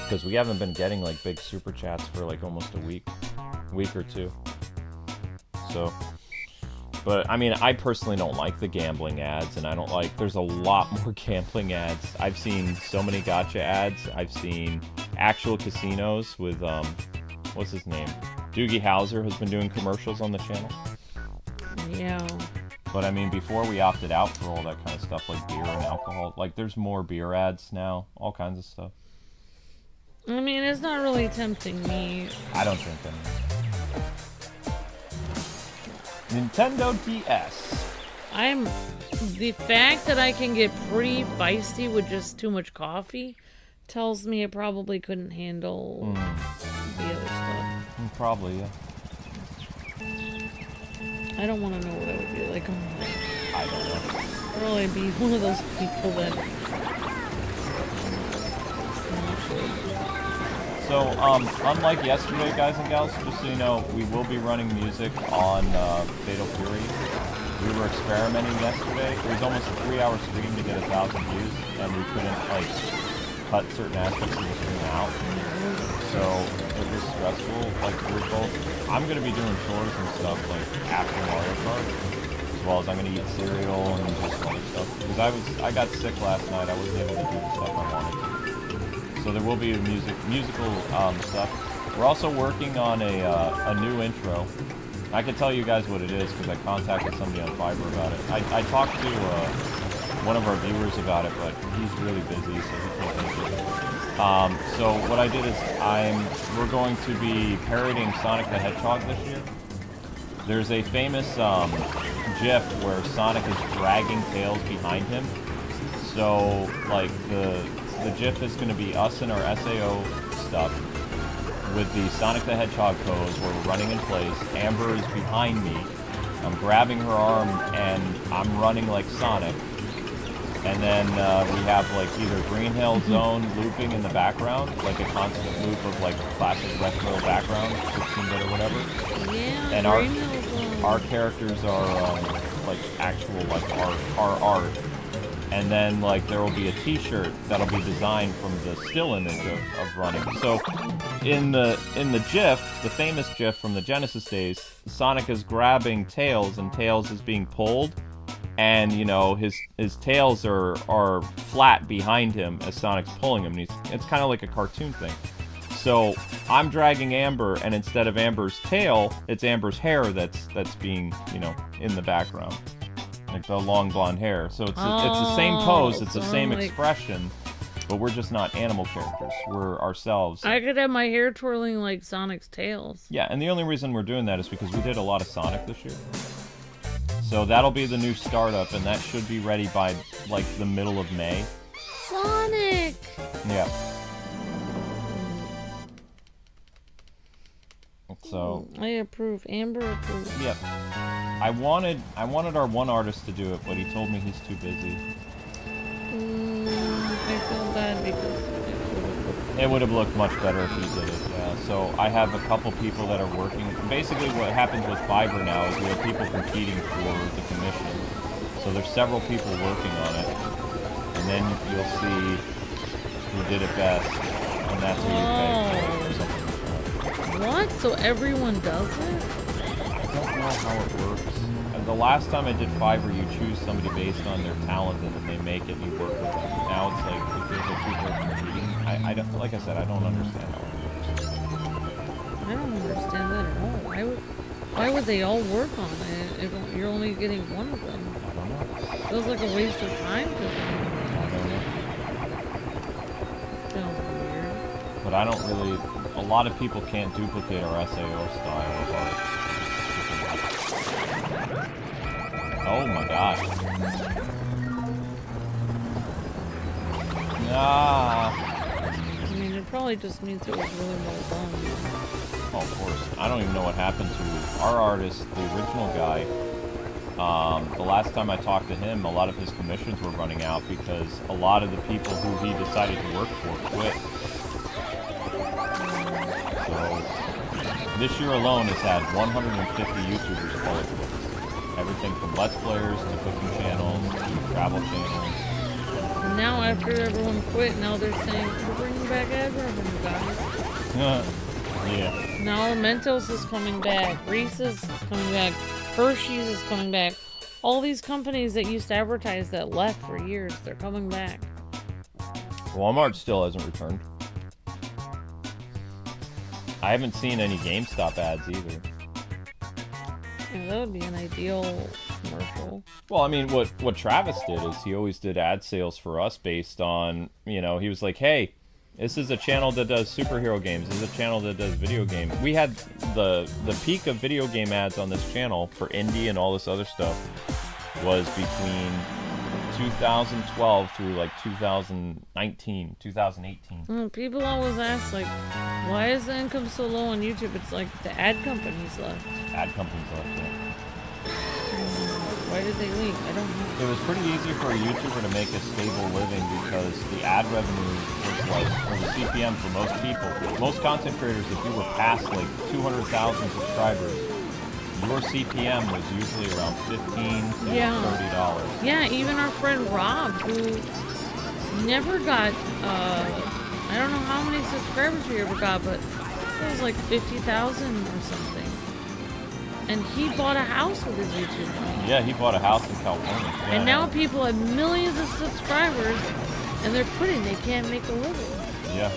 Because we haven't been getting like big super chats for like almost a week or two. So, but I mean, I personally don't like the gambling ads, and I don't like. There's a lot more gambling ads. I've seen so many gotcha ads. I've seen actual casinos with what's his name? Doogie Howser has been doing commercials on the channel. Yeah. But I mean, before we opted out for all that kind of stuff, like beer and alcohol, like there's more beer ads now, all kinds of stuff. I mean, it's not really tempting me. I don't think any. Nintendo DS. The fact that I can get pretty feisty with just too much coffee tells me it probably couldn't handle the other stuff. Probably, yeah. I don't want to know what I would be like. I don't know. I'd probably be one of those people that... So, unlike yesterday, guys and gals, just so you know, we will be running music on Fatal Fury. We were experimenting yesterday. It was almost a 3-hour stream to get 1,000 views, and we couldn't, like, cut certain aspects of the stream out. So, it was stressful. Like, we're both... I'm going to be doing chores and stuff, like, after Mario Kart, as well as I'm going to eat cereal and just other stuff. Because I got sick last night. I wasn't able to do the stuff I wanted to. So there will be musical stuff. We're also working on a new intro. I can tell you guys what it is because I contacted somebody on Fiverr about it. I talked to one of our viewers about it, but he's really busy, so he can't make it. So what I did is we're going to be parodying Sonic the Hedgehog this year. There's a famous GIF where Sonic is dragging Tails behind him. So like the GIF is going to be us in our SAO stuff with the Sonic the Hedgehog pose where we're running in place. Amber is behind me. I'm grabbing her arm and I'm running like Sonic. And then we have like either Green Hill Zone looping in the background, like a constant loop of like classic retro background, 16-bit or whatever. Yeah, and our characters are like actual like our art. And then, like, there will be a T-shirt that'll be designed from the still image of running. So, in the GIF, the famous GIF from the Genesis days, Sonic is grabbing Tails, and Tails is being pulled, and you know his tails are flat behind him as Sonic's pulling him. And it's kind of like a cartoon thing. So I'm dragging Amber, and instead of Amber's tail, it's Amber's hair that's being, you know, in the background. Like the long blonde hair. So it's the same pose, it's the same expression, but we're just not animal characters. We're ourselves. I could have my hair twirling like Sonic's tails. Yeah, and the only reason we're doing that is because we did a lot of Sonic this year. So that'll be the new startup, and that should be ready by, like, the middle of May. Sonic! Yeah. So I approve. Amber approves. Yep. I wanted our one artist to do it, but he told me he's too busy. I feel bad because it would have looked much better if he did it. Yeah. So I have a couple people that are working. Basically, what happens with Fiverr now is we have people competing for the commission. So there's several people working on it, and then you'll see who did it best, and that's who you pay for, or something. What? So everyone does it? I don't know how it works. The last time I did Fiverr, you choose somebody based on their talent, and then they make it, and you work with them. Now it's like, if there's a people competing, I don't, like I said, I don't understand how it works. I don't understand that at all. Why would they all work on it if you're only getting one of them? I don't know. Feels like a waste of time to them. I don't know. Sounds weird. But I don't really... A lot of people can't duplicate our SAO style of art. Oh my gosh. Ah. I mean, it probably just means it was really well done. Oh, of course. I don't even know what happened to our artist, the original guy. The last time I talked to him, a lot of his commissions were running out because a lot of the people who he decided to work for quit. So, this year alone has had 150 YouTubers call it quits. Everything from Let's Players to cooking channels to travel channels. Now after everyone quit, now they're saying, we're bringing back ad revenue, guys. Yeah. Now Mentos is coming back, Reese is coming back, Hershey's is coming back. All these companies that used to advertise that left for years, they're coming back. Walmart still hasn't returned. I haven't seen any GameStop ads either. Yeah, that would be an ideal commercial. Well, I mean, what Travis did is he always did ad sales for us based on, you know, he was like, hey, this is a channel that does superhero games. This is a channel that does video games. We had the peak of video game ads on this channel for indie and all this other stuff was between 2012 through like 2019, 2018. People always ask, like, why is the income so low on YouTube? It's like the ad companies left. Ad companies left, yeah. Why did they leave? I don't know. It was pretty easy for a YouTuber to make a stable living because the ad revenue was like, or the CPM for most people. Most content creators, if you were past like 200,000 subscribers, your CPM was usually around $15 to $30. Yeah, even our friend Rob, who never got, I don't know how many subscribers he ever got, but it was like 50,000 or something. And he bought a house with his YouTube channel. Yeah, he bought a house in California. Yeah, and now people have millions of subscribers, and they're quitting. They can't make a living. Yeah.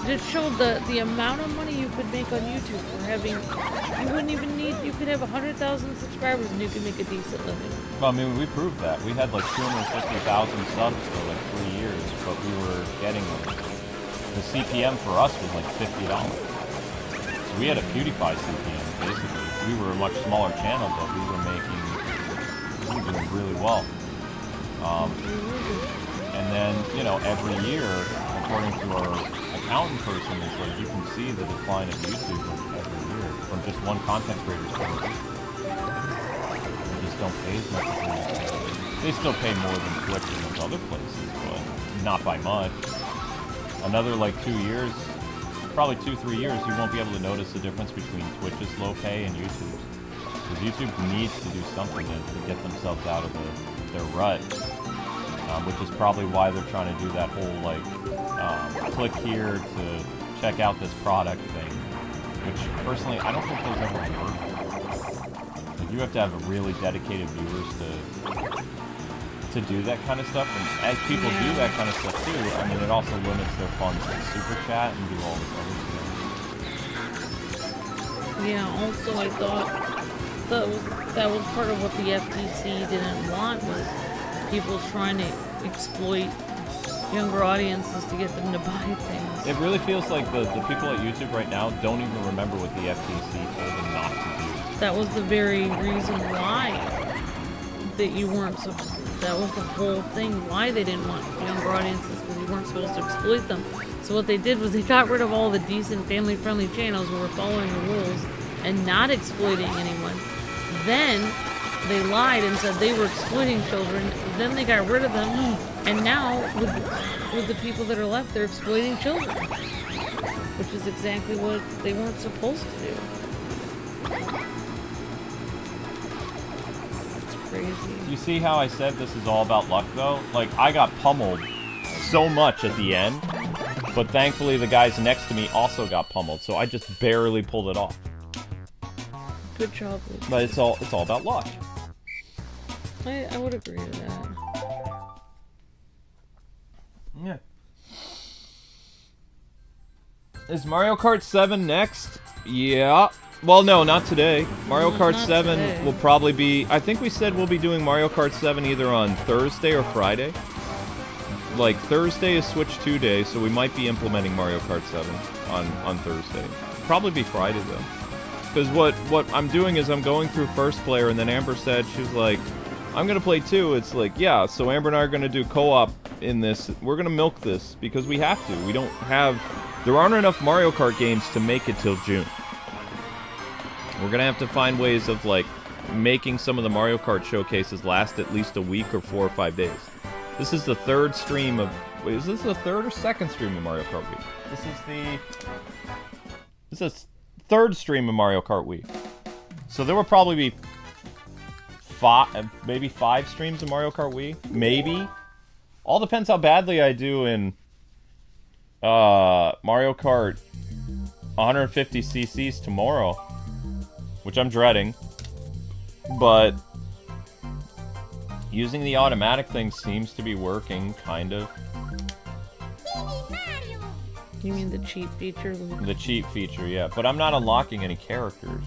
It showed the amount of money you could make on YouTube for having, you wouldn't even need, you could have 100,000 subscribers and you could make a decent living. Well, I mean, we proved that. We had like 250,000 subs for like 3 years, but we were getting like, the CPM for us was like $50. So we had a PewDiePie CPM, basically. We were a much smaller channel, but we were doing really well. And then, you know, every year, according to our accountant person, is like you can see the decline of YouTube every year from just one content creator's point of view. They just don't pay as much as they used to. They still pay more than Twitch and those other places, but not by much. Another like 2 years, probably 2-3 years, you won't be able to notice the difference between Twitch's low pay and YouTube's. Because YouTube needs to do something to get themselves out of their rut. Which is probably why they're trying to do that whole, like, click here to check out this product thing. Which, personally, I don't think those ever work. Like, you have to have really dedicated viewers to to do that kind of stuff, and as people do that kind of stuff too, I mean, it also limits their funds like super chat and do all this other stuff. Yeah, also I thought that was part of what the FTC didn't want, was people trying to exploit younger audiences to get them to buy things. It really feels like the people at YouTube right now don't even remember what the FTC told them not to do. That was the very reason why that you weren't supposed. That was the whole thing why they didn't want younger audiences, because you weren't supposed to exploit them. So what they did was they got rid of all the decent family-friendly channels who were following the rules and not exploiting anyone. Then they lied and said they were exploiting children. Then they got rid of them, and now with the people that are left, they're exploiting children, which is exactly what they weren't supposed to do. It's crazy. You see how I said this is all about luck, though? Like, I got pummeled so much at the end, but thankfully the guys next to me also got pummeled, so I just barely pulled it off. Good job, Luigi. But it's all about luck. I would agree to that. Yeah. Is Mario Kart 7 next? Yeah. Well, no, not today. Mario Kart 7 today. will probably be... I think we said we'll be doing Mario Kart 7 either on Thursday or Friday. Like, Thursday is Switch 2 day, so we might be implementing Mario Kart 7 on Thursday. Probably be Friday, though. Because what I'm doing is I'm going through first player, and then Amber said, she was like, I'm going to play 2. It's like, yeah, so Amber and I are going to do co-op in this. We're going to milk this, because we have to. We don't have... There aren't enough Mario Kart games to make it till June. We're going to have to find ways of, like, making some of the Mario Kart showcases last at least a week or 4 or 5 days. This is the third stream of... Wait, is this the third or second stream of Mario Kart Week? This is third stream of Mario Kart Week. So there will probably be maybe 5 streams of Mario Kart Wii. Maybe. All depends how badly I do in Mario Kart 150cc's tomorrow, which I'm dreading. But using the automatic thing seems to be working, kind of. You mean the cheat feature? The cheat feature, yeah. But I'm not unlocking any characters.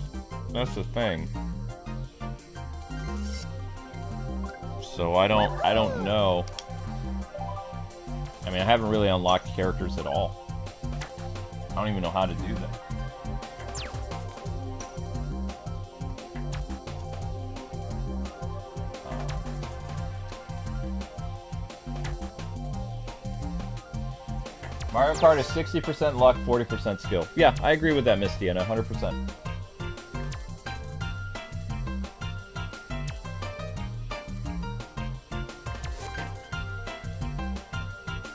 That's the thing. So I don't know. I mean, I haven't really unlocked characters at all. I don't even know how to do that. Mario Kart is 60% luck, 40% skill. Yeah, I agree with that, Misty, and 100%.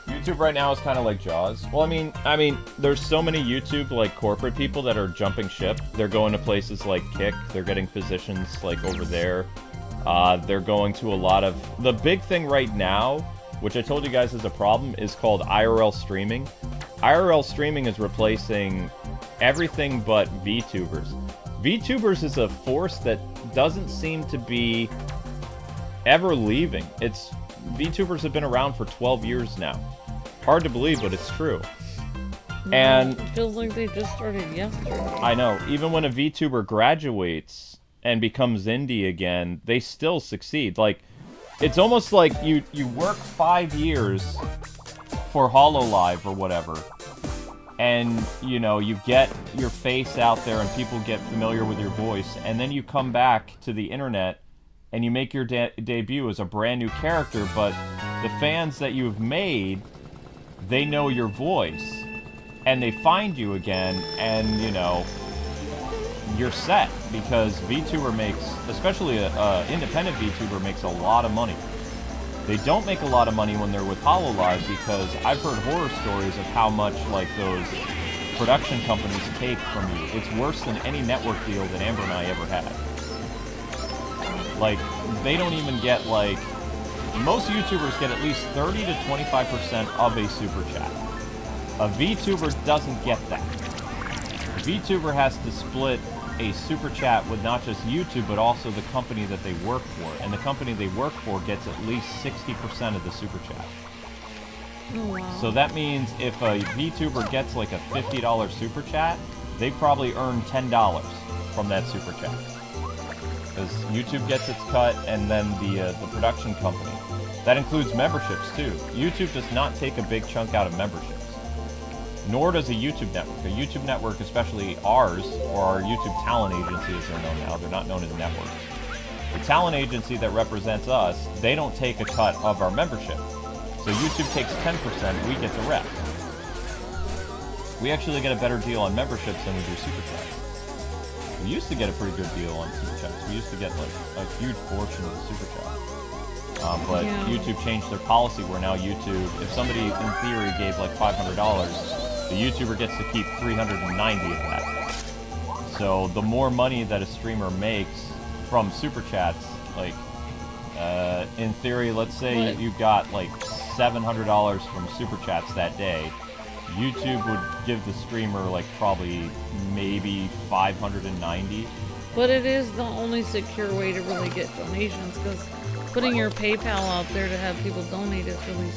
YouTube right now is kind of like Jaws. Well, I mean, there's so many YouTube, like, corporate people that are jumping ship. They're going to places like Kick. They're getting positions, like, over there. They're going to a lot of... The big thing right now, which I told you guys is a problem, is called IRL streaming. IRL streaming is replacing everything but VTubers. VTubers is a force that doesn't seem to be ever leaving. VTubers have been around for 12 years now. Hard to believe, but it's true. And it feels like they just started yesterday. I know. Even when a VTuber graduates and becomes indie again, they still succeed. Like, it's almost like you work 5 years for HoloLive or whatever, and, you know, you get your face out there and people get familiar with your voice, and then you come back to the internet and you make your debut as a brand new character, but the fans that you've made, they know your voice, and they find you again, and, you know, you're set, because VTuber makes, especially an independent VTuber, makes a lot of money. They don't make a lot of money when they're with HoloLive, because I've heard horror stories of how much, like, those production companies take from you. It's worse than any network deal that Amber and I ever had. Like, they don't even get, like... Most YouTubers get at least 30 to 25% of a super chat. A VTuber doesn't get that. A VTuber has to split a super chat with not just YouTube, but also the company that they work for. And the company they work for gets at least 60% of the super chat. Oh, wow. So that means if a VTuber gets like a $50 super chat, they probably earn $10 from that super chat. Because YouTube gets its cut, and then the production company. That includes memberships too. YouTube does not take a big chunk out of memberships. Nor does a YouTube network. A YouTube network, especially ours, or our YouTube talent agency as they're known now, they're not known as networks. The talent agency that represents us, they don't take a cut of our membership. So YouTube takes 10%, we get the rest. We actually get a better deal on memberships than we do super chats. We used to get a pretty good deal on super chats. We used to get like a huge portion of the super chat. But Yeah. YouTube changed their policy where now YouTube, if somebody in theory gave like $500, the YouTuber gets to keep 390 of that. So the more money that a streamer makes from super chats, like in theory, let's say What? you got like $700 from super chats that day, YouTube would give the streamer like probably maybe 590. But it is the only secure way to really get donations, because putting your PayPal out there to have people donate is really...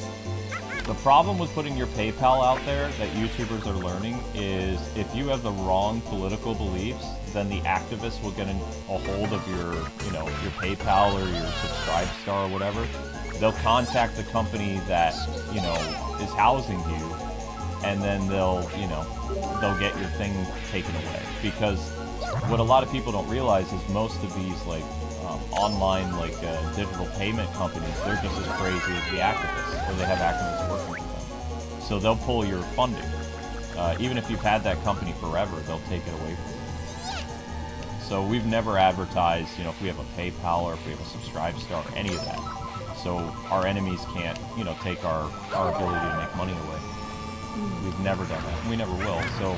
The problem with putting your PayPal out there that YouTubers are learning is if you have the wrong political beliefs, then the activists will get a hold of your, your PayPal or your Subscribe Star or whatever. They'll contact the company that, is housing you, and then they'll get your thing taken away. Because what a lot of people don't realize is most of these, online, digital payment companies, they're just as crazy as the activists, or they have activists working for them. So they'll pull your funding. Even if you've had that company forever, they'll take it away from you. So we've never advertised, if we have a PayPal or if we have a Subscribe Star or any of that. So our enemies can't, take our ability to make money away. We've never done that, and we never will. So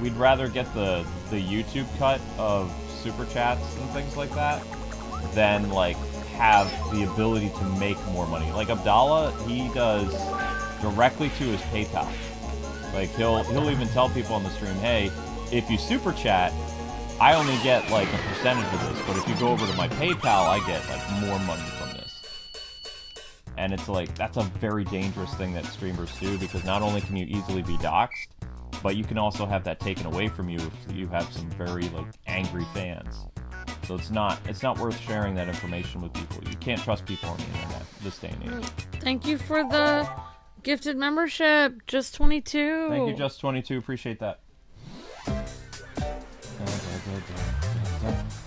we'd rather get the YouTube cut of super chats and things like that than have the ability to make more money. Like Abdallah, he does directly to his PayPal. He'll even tell people on the stream, hey, if you super chat, I only get a percentage of this, but if you go over to my PayPal, I get more money from this. And it's that's a very dangerous thing that streamers do, because not only can you easily be doxxed, but you can also have that taken away from you if you have some very angry fans. So it's not worth sharing that information with people. You can't trust people on the internet this day and age. Thank you for the gifted membership, Just 22. Thank you, Just 22. Appreciate that.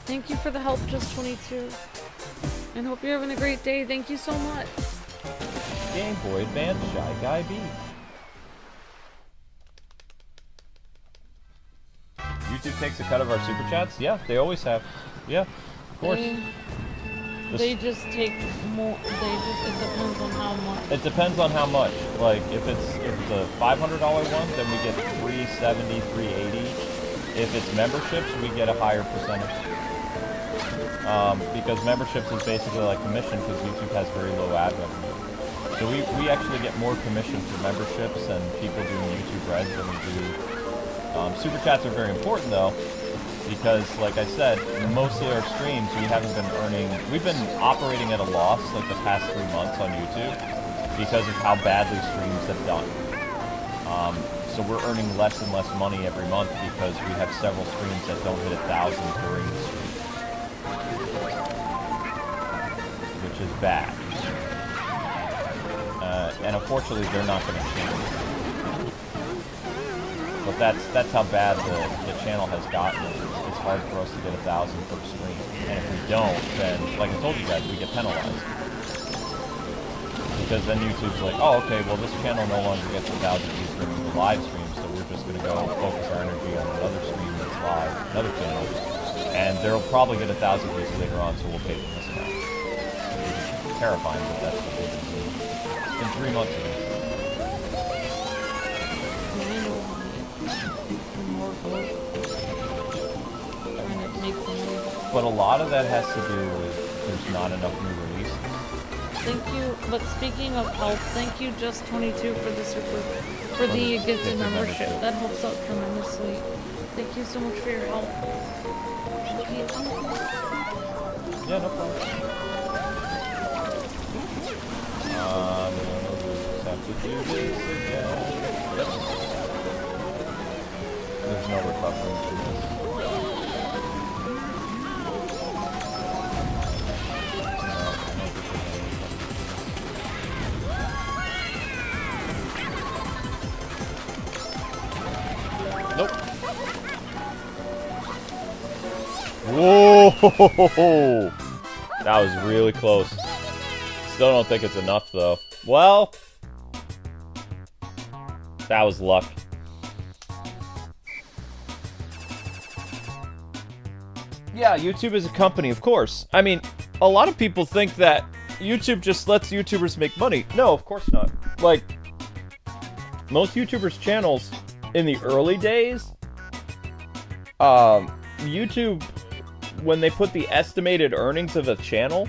Thank you for the help, Just 22. And hope you're having a great day. Thank you so much. Game Boy Advance Shy Guy B. YouTube takes a cut of our super chats? Yeah, they always have. Yeah, of course. They just take more. It depends on how much. It depends on how much. If it's a $500 one, then we get $370, $380. If it's memberships, we get a higher percentage. Because memberships is basically like commission, because YouTube has very low ad revenue. So we actually get more commission for memberships and people doing YouTube Reds than we do. Super chats are very important though, because like I said, most of our streams we've been operating at a loss the past 3 months on YouTube because of how badly streams have done. So we're earning less and less money every month because we have several streams that don't hit 1,000 during the stream, which is bad. And unfortunately, they're not going to change. But that's how bad the channel has gotten. It's hard for us to get 1,000 per stream. And if we don't, then, like I told you guys, we get penalized. Because then YouTube's like, oh, okay, well, this channel no longer gets 1,000 views during the live stream, so we're just going to go focus our energy on another stream that's live, another channel. And they'll probably get 1,000 views later on, so we'll pay them this amount. It's terrifying, but that's what they've been doing. It's been 3 months ago. But a lot of that has to do with there's not enough new releases. Thank you. But speaking of help, thank you, Just 22, for the gifted membership. That helps out tremendously. Thank you so much for your help. Yeah, no problem. Just have to do this again. Yep. There's no recovering from this. Nope. Whoa! That was really close. Still don't think it's enough, though. Well, that was luck. Yeah, YouTube is a company, of course. I mean, a lot of people think that YouTube just lets YouTubers make money. No, of course not. Like, most YouTubers' channels in the early days, YouTube, when they put the estimated earnings of a channel,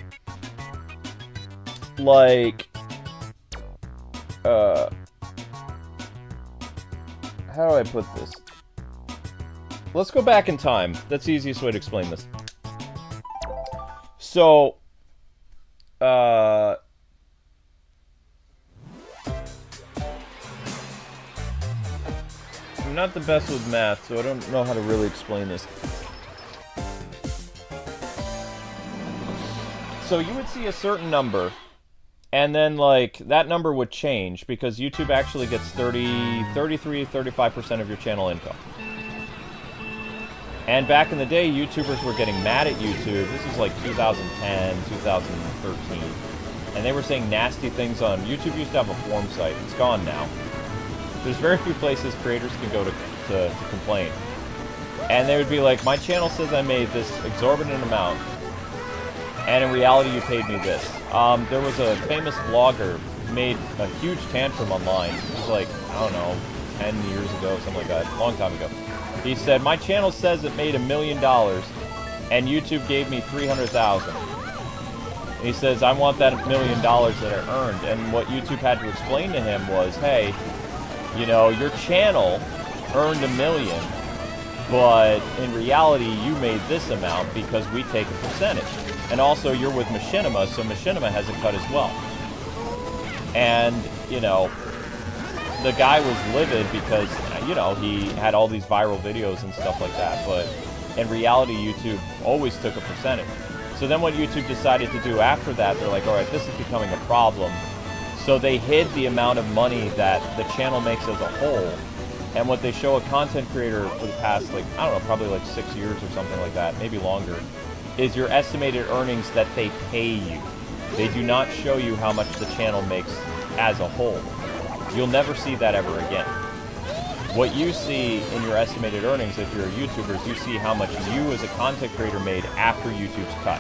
like, how do I put this? Let's go back in time. That's the easiest way to explain this. So, I'm not the best with math, so I don't know how to really explain this. So you would see a certain number, and then, like, that number would change because YouTube actually gets 35% of your channel income. And back in the day, YouTubers were getting mad at YouTube. This was like 2010, 2013. And they were saying nasty things on... YouTube used to have a forum site. It's gone now. There's very few places creators can go to complain. And they would be like, my channel says I made this exorbitant amount, and in reality you paid me this. There was a famous vlogger who made a huge tantrum online. It was like, I don't know, 10 years ago, something like that, a long time ago. He said, my channel says it made $1 million, and YouTube gave me $300,000. And he says, I want that $1 million that I earned. And what YouTube had to explain to him was, hey, you know, your channel earned $1 million, but in reality, you made this amount because we take a percentage. And also, you're with Machinima, so Machinima has a cut as well. And, you know, the guy was livid because, you know, he had all these viral videos and stuff like that, but in reality, YouTube always took a percentage. So then what YouTube decided to do after that, they're like, all right, this is becoming a problem. So they hid the amount of money that the channel makes as a whole. And what they show a content creator for the past, like, I don't know, probably like 6 years or something like that, maybe longer, is your estimated earnings that they pay you. They do not show you how much the channel makes as a whole. You'll never see that ever again. What you see in your estimated earnings, if you're a YouTuber, is you see how much you as a content creator made after YouTube's cut.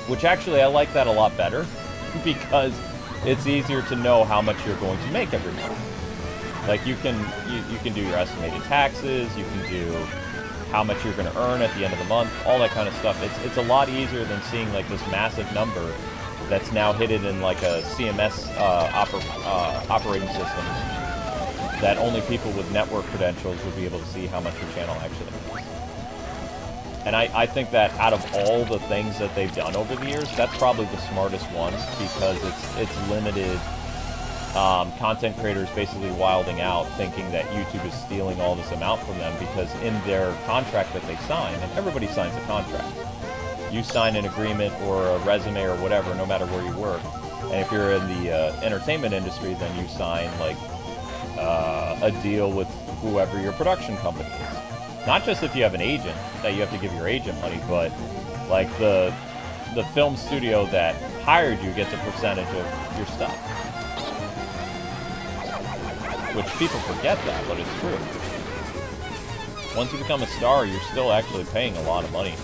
Which actually, I like that a lot better, because it's easier to know how much you're going to make every month. Like, you can do your estimated taxes, you can do how much you're going to earn at the end of the month, all that kind of stuff. It's a lot easier than seeing, like, this massive number that's now hidden in, like, a CMS operating system that only people with network credentials would be able to see how much your channel actually makes. And I think that out of all the things that they've done over the years, that's probably the smartest one, because it's limited content creators basically wilding out, thinking that YouTube is stealing all this amount from them, because in their contract that they sign, and everybody signs a contract, you sign an agreement or a resume or whatever, no matter where you work. And if you're in the entertainment industry, then you sign, like, a deal with whoever your production company is. Not just if you have an agent, that you have to give your agent money, but, like, the film studio that hired you gets a percentage of your stuff. Which people forget that, but it's true. Once you become a star, you're still actually paying a lot of money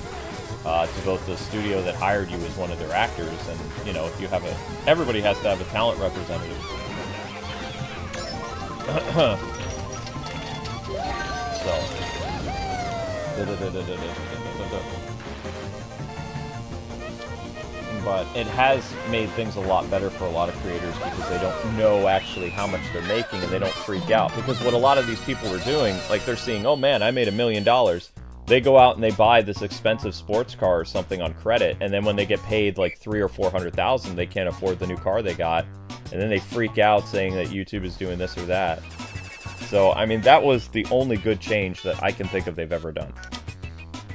to both the studio that hired you as one of their actors, and, you know, if you have everybody has to have a talent representative. So. but it has made things a lot better for a lot of creators because they don't know actually how much they're making and they don't freak out. Because what a lot of these people are doing, like they're seeing, oh man, I made $1 million. They go out and they buy this expensive sports car or something on credit, and then when they get paid like $300,000 or $400,000, they can't afford the new car they got, and then they freak out saying that YouTube is doing this or that. So, I mean, that was the only good change that I can think of they've ever done.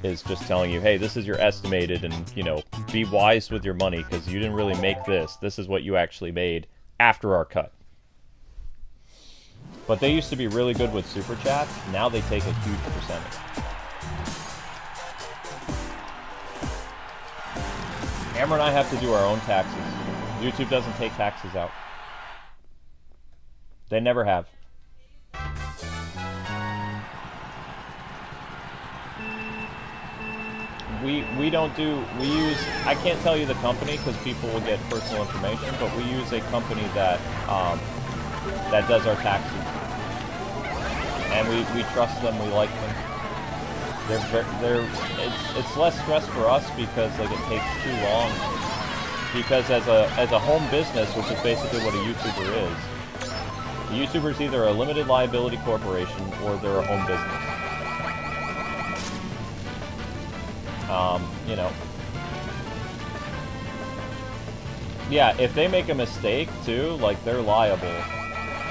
Is just telling you, hey, this is your estimated, and, you know, be wise with your money, because you didn't really make this. This is what you actually made after our cut. But they used to be really good with Super Chats. Now they take a huge percentage. Amber and I have to do our own taxes. YouTube doesn't take taxes out. They never have. We don't do, we use, I can't tell you the company because people will get personal information, but we use a company that that does our taxes. And we trust them, we like them. It's less stress for us because like it takes too long. Because as a home business, which is basically what a YouTuber is, a YouTuber is either a limited liability corporation or they're a home business. You know. Yeah, if they make a mistake too, like they're liable,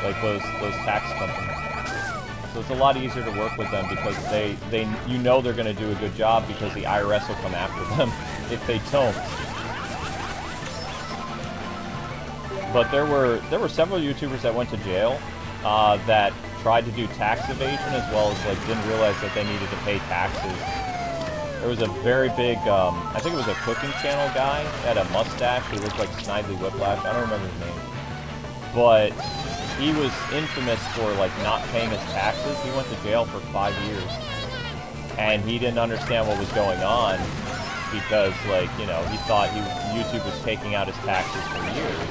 like those tax companies. So it's a lot easier to work with them because they you know they're going to do a good job because the IRS will come after them if they don't. But there were several YouTubers that went to jail that tried to do tax evasion as well as like didn't realize that they needed to pay taxes. There was a very big, I think it was a cooking channel guy, had a mustache who looked like Snidely Whiplash. I don't remember his name. But he was infamous for, like, not paying his taxes. He went to jail for 5 years. And he didn't understand what was going on because, like, you know, he thought YouTube was taking out his taxes for years.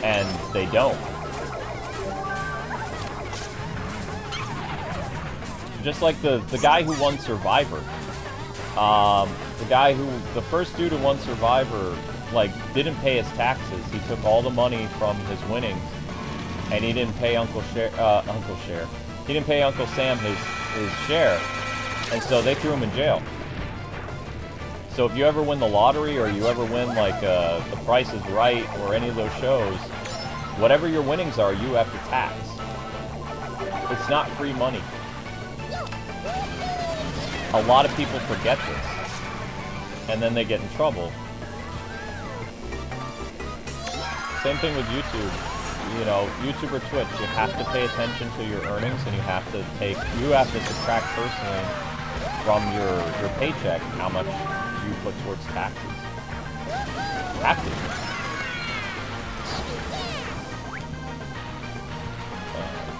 And they don't. Just like the guy who won Survivor. The first dude who won Survivor, like, didn't pay his taxes. He took all the money from his winnings, and he didn't pay Uncle He didn't pay Uncle Sam his share, and so they threw him in jail. So if you ever win the lottery, or you ever win, like, The Price is Right, or any of those shows, whatever your winnings are, you have to tax. It's not free money. A lot of people forget this, and then they get in trouble. Same thing with YouTube. You know, YouTube or Twitch, you have to pay attention to your earnings, and you have to subtract personally from your paycheck how much you put towards taxes. You have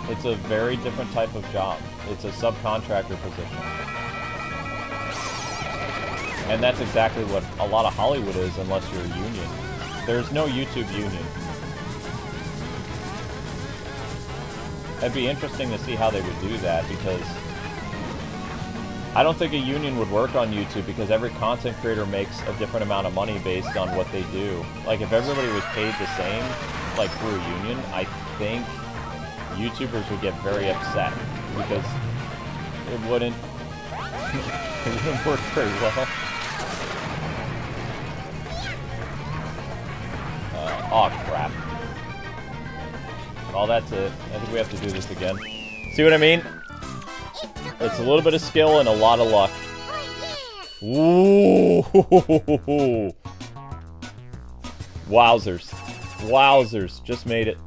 to. It's a very different type of job. It's a subcontractor position. And that's exactly what a lot of Hollywood is, unless you're a union. There's no YouTube union. It'd be interesting to see how they would do that, because I don't think a union would work on YouTube, because every content creator makes a different amount of money based on what they do. Like, if everybody was paid the same, like through a union, I think YouTubers would get very upset, because it wouldn't work very well. Oh, crap. Well, that's it. I think we have to do this again. See what I mean? It's a little bit of skill and a lot of luck. Ooh! Wowzers. Wowzers. Just made it.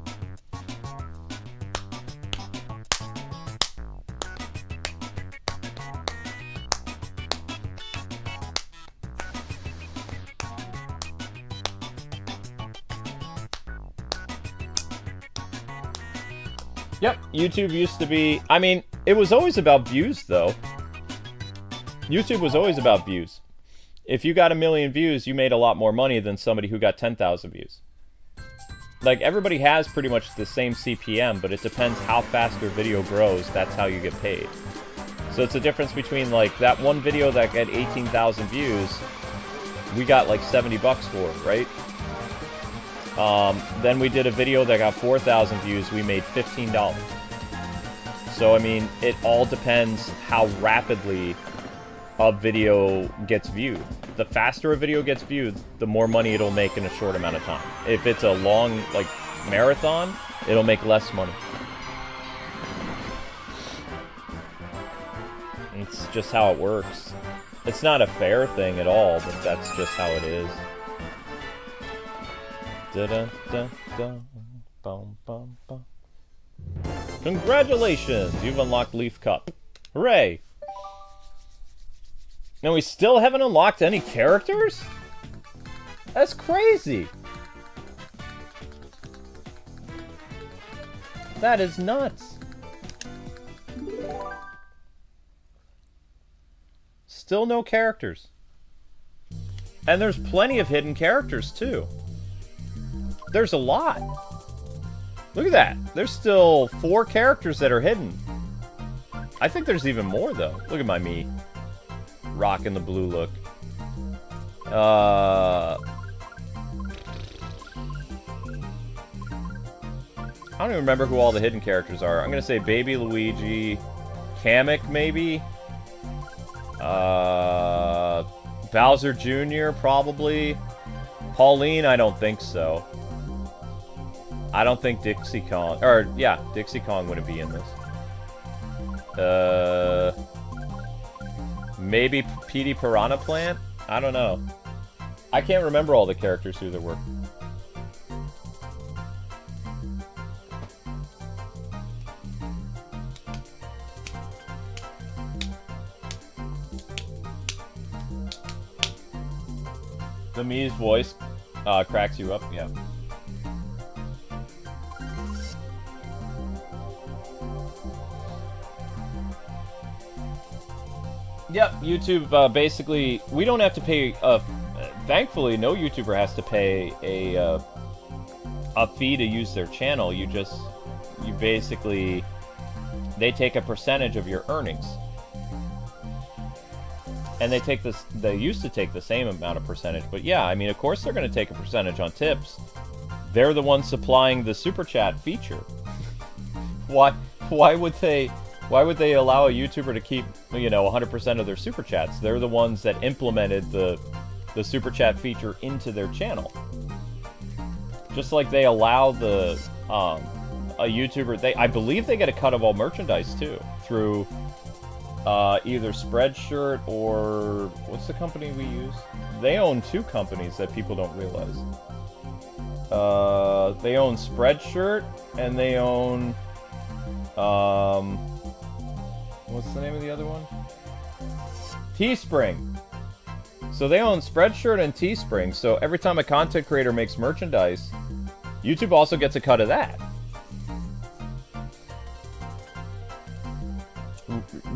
Yep, YouTube used to be... I mean, it was always about views, though. YouTube was always about views. If you got 1 million views, you made a lot more money than somebody who got 10,000 views. Like, everybody has pretty much the same CPM, but it depends how fast your video grows. That's how you get paid. So it's a difference between, like, that one video that got 18,000 views we got like 70 bucks for it, right? Then we did a video that got 4,000 views. We made $15. So, I mean, it all depends how rapidly a video gets viewed. The faster a video gets viewed, the more money it'll make in a short amount of time. If it's a long, like, marathon, it'll make less money. It's just how it works. It's not a fair thing at all, but that's just how it is. Da-da-da-da-bum-bum-bum. Congratulations! You've unlocked Leaf Cup. Hooray! Now we still haven't unlocked any characters? That's crazy! That is nuts! Still no characters. And there's plenty of hidden characters, too. There's a lot. Look at that. There's still 4 characters that are hidden. I think there's even more, though. Look at my me. Rocking the blue look. I don't even remember who all the hidden characters are. I'm gonna say Baby Luigi. Kamek, maybe? Bowser Jr., probably. Pauline, I don't think so. I don't think Dixie Kong... Or, yeah, Dixie Kong wouldn't be in this. Maybe Petey Piranha Plant? I don't know. I can't remember all the characters who there were. The Mii's voice cracks you up, yeah. Yep, YouTube, basically, we don't have to pay, thankfully, no YouTuber has to pay a fee to use their channel. You basically, they take a percentage of your earnings. And they used to take the same amount of percentage, but yeah, I mean, of course they're going to take a percentage on tips. They're the ones supplying the super chat feature. Why would they allow a YouTuber to keep, 100% of their super chats? They're the ones that implemented the super chat feature into their channel. Just like they allow a YouTuber, I believe they get a cut of all merchandise too through either Spreadshirt or what's the company we use? They own 2 companies that people don't realize. They own Spreadshirt and they own what's the name of the other one? Teespring. So they own Spreadshirt and Teespring. So every time a content creator makes merchandise, YouTube also gets a cut of that.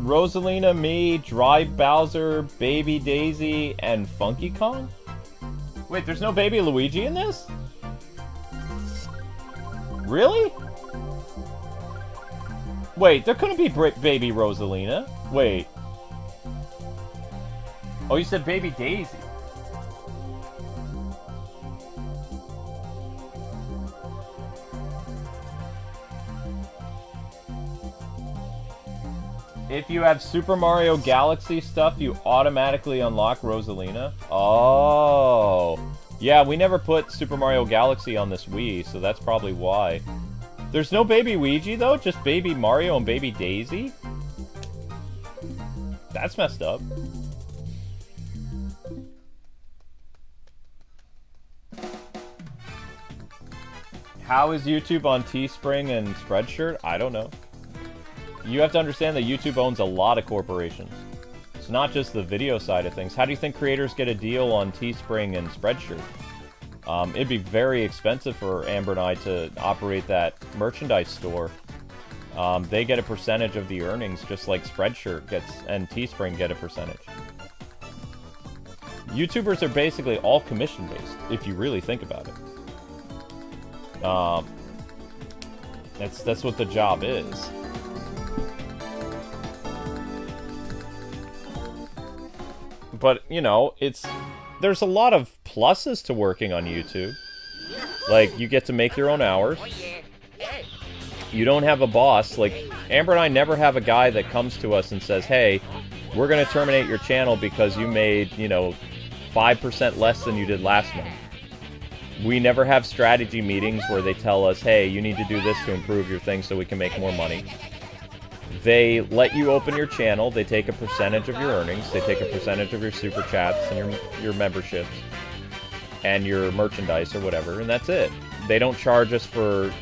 Rosalina, me, Dry Bowser, Baby Daisy, and Funky Kong? Wait, there's no Baby Luigi in this? Really? Wait, there couldn't be Baby Rosalina. Wait. Oh, you said Baby Daisy. If you have Super Mario Galaxy stuff, you automatically unlock Rosalina. Oh. Yeah, we never put Super Mario Galaxy on this Wii, so that's probably why. There's no Baby Luigi, though? Just Baby Mario and Baby Daisy? That's messed up. How is YouTube on Teespring and Spreadshirt? I don't know. You have to understand that YouTube owns a lot of corporations. It's not just the video side of things. How do you think creators get a deal on Teespring and Spreadshirt? It'd be very expensive for Amber and I to operate that merchandise store. They get a percentage of the earnings, just like Spreadshirt gets and Teespring get a percentage. YouTubers are basically all commission-based, if you really think about it. That's what the job is. But, it's there's a lot of pluses to working on YouTube. Like, you get to make your own hours. Oh yeah. Hey. You don't have a boss. Like, Amber and I never have a guy that comes to us and says, hey, we're going to terminate your channel because you made, you know, 5% less than you did last month. We never have strategy meetings where they tell us, hey, you need to do this to improve your thing so we can make more money. They let you open your channel. They take a percentage of your earnings. They take a percentage of your super chats and your memberships and your merchandise or whatever, and that's it. They don't charge us for...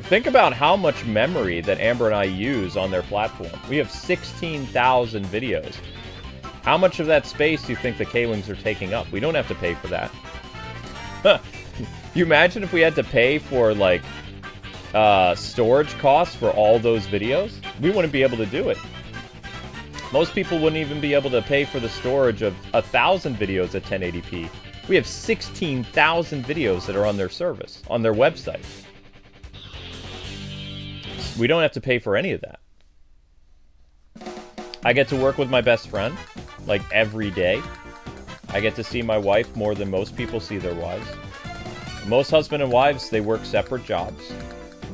think about how much memory that Amber and I use on their platform. We have 16,000 videos. How much of that space do you think the Kwings are taking up? We don't have to pay for that. You imagine if we had to pay for, like, storage costs for all those videos? We wouldn't be able to do it. Most people wouldn't even be able to pay for the storage of 1,000 videos at 1080p. We have 16,000 videos that are on their service, on their website. We don't have to pay for any of that. I get to work with my best friend, like, every day. I get to see my wife more than most people see their wives. Most husband and wives, they work separate jobs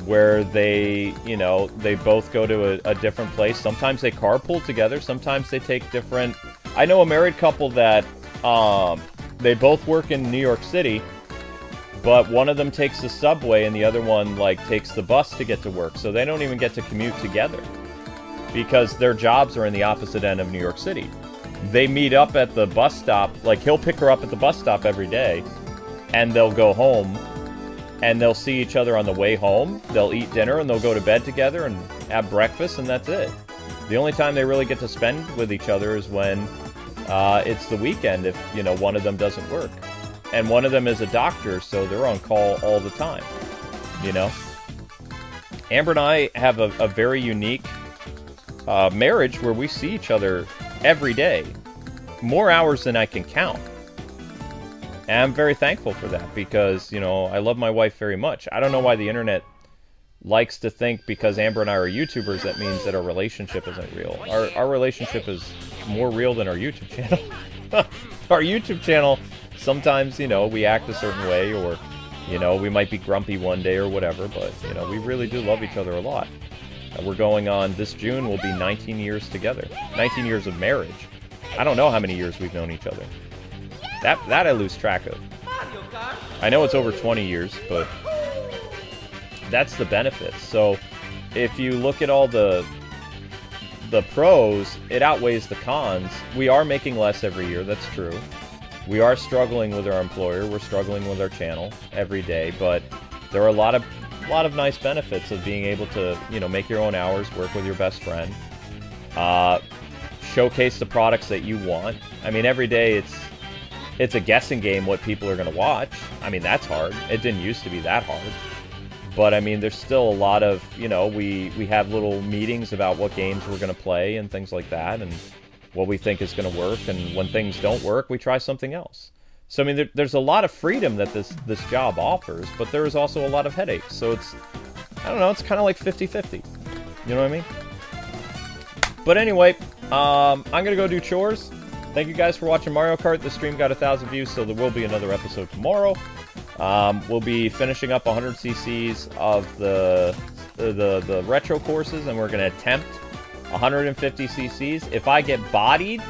where they, you know, they both go to a different place. Sometimes they carpool together. Sometimes they take different... I know a married couple that, they both work in New York City, but one of them takes the subway and the other one, like, takes the bus to get to work. So they don't even get to commute together because their jobs are in the opposite end of New York City. They meet up at the bus stop. Like, he'll pick her up at the bus stop every day, and they'll go home, and they'll see each other on the way home. They'll eat dinner, and they'll go to bed together and have breakfast, and that's it. The only time they really get to spend with each other is when it's the weekend, if, you know, one of them doesn't work. And one of them is a doctor, so they're on call all the time, you know? Amber and I have a very unique marriage where we see each other every day. More hours than I can count. And I'm very thankful for that because, you know, I love my wife very much. I don't know why the internet likes to think because Amber and I are YouTubers, that means that our relationship isn't real. Our relationship is more real than our YouTube channel. Our YouTube channel, sometimes, you know, we act a certain way, or, you know, we might be grumpy one day or whatever, but, you know, we really do love each other a lot. We're going on, this June will be 19 years together. 19 years of marriage. I don't know how many years we've known each other. That I lose track of. I know it's over 20 years, but that's the benefits. So if you look at all the pros, it outweighs the cons. We are making less every year, that's true. We are struggling with our employer, we're struggling with our channel every day, but there are a lot of nice benefits of being able to, you know, make your own hours, work with your best friend, showcase the products that you want. I mean, every day it's a guessing game what people are going to watch. I mean, that's hard. It didn't used to be that hard. But, I mean, there's still a lot of, you know, we have little meetings about what games we're going to play and things like that, and what we think is going to work, and when things don't work, we try something else. So, I mean, there's a lot of freedom that this job offers, but there is also a lot of headaches. So it's, I don't know, it's kind of like 50-50. You know what I mean? But anyway, I'm going to go do chores. Thank you guys for watching Mario Kart. The stream got 1,000 views, so there will be another episode tomorrow. We'll be finishing up 100 cc's of the retro courses, and we're going to attempt 150 cc's. If I get bodied,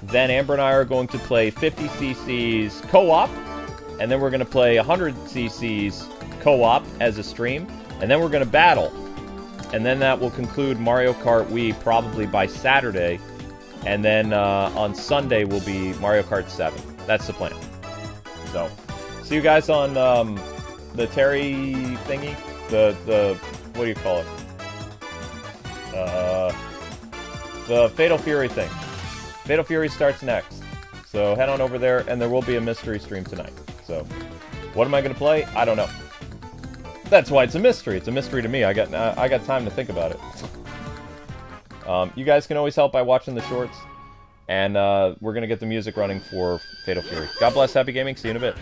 then Amber and I are going to play 50 cc's co-op, and then we're going to play 100 cc's co-op as a stream, and then we're going to battle. And then that will conclude Mario Kart Wii probably by Saturday, and then on Sunday will be Mario Kart 7. That's the plan. So, see you guys on the Terry thingy, the what do you call it? The Fatal Fury thing. Fatal Fury starts next. So head on over there, and there will be a mystery stream tonight. So, what am I going to play? I don't know. That's why it's a mystery. It's a mystery to me. I got time to think about it. You guys can always help by watching the shorts, and we're going to get the music running for Fatal Fury. God bless, happy gaming. See you in a bit.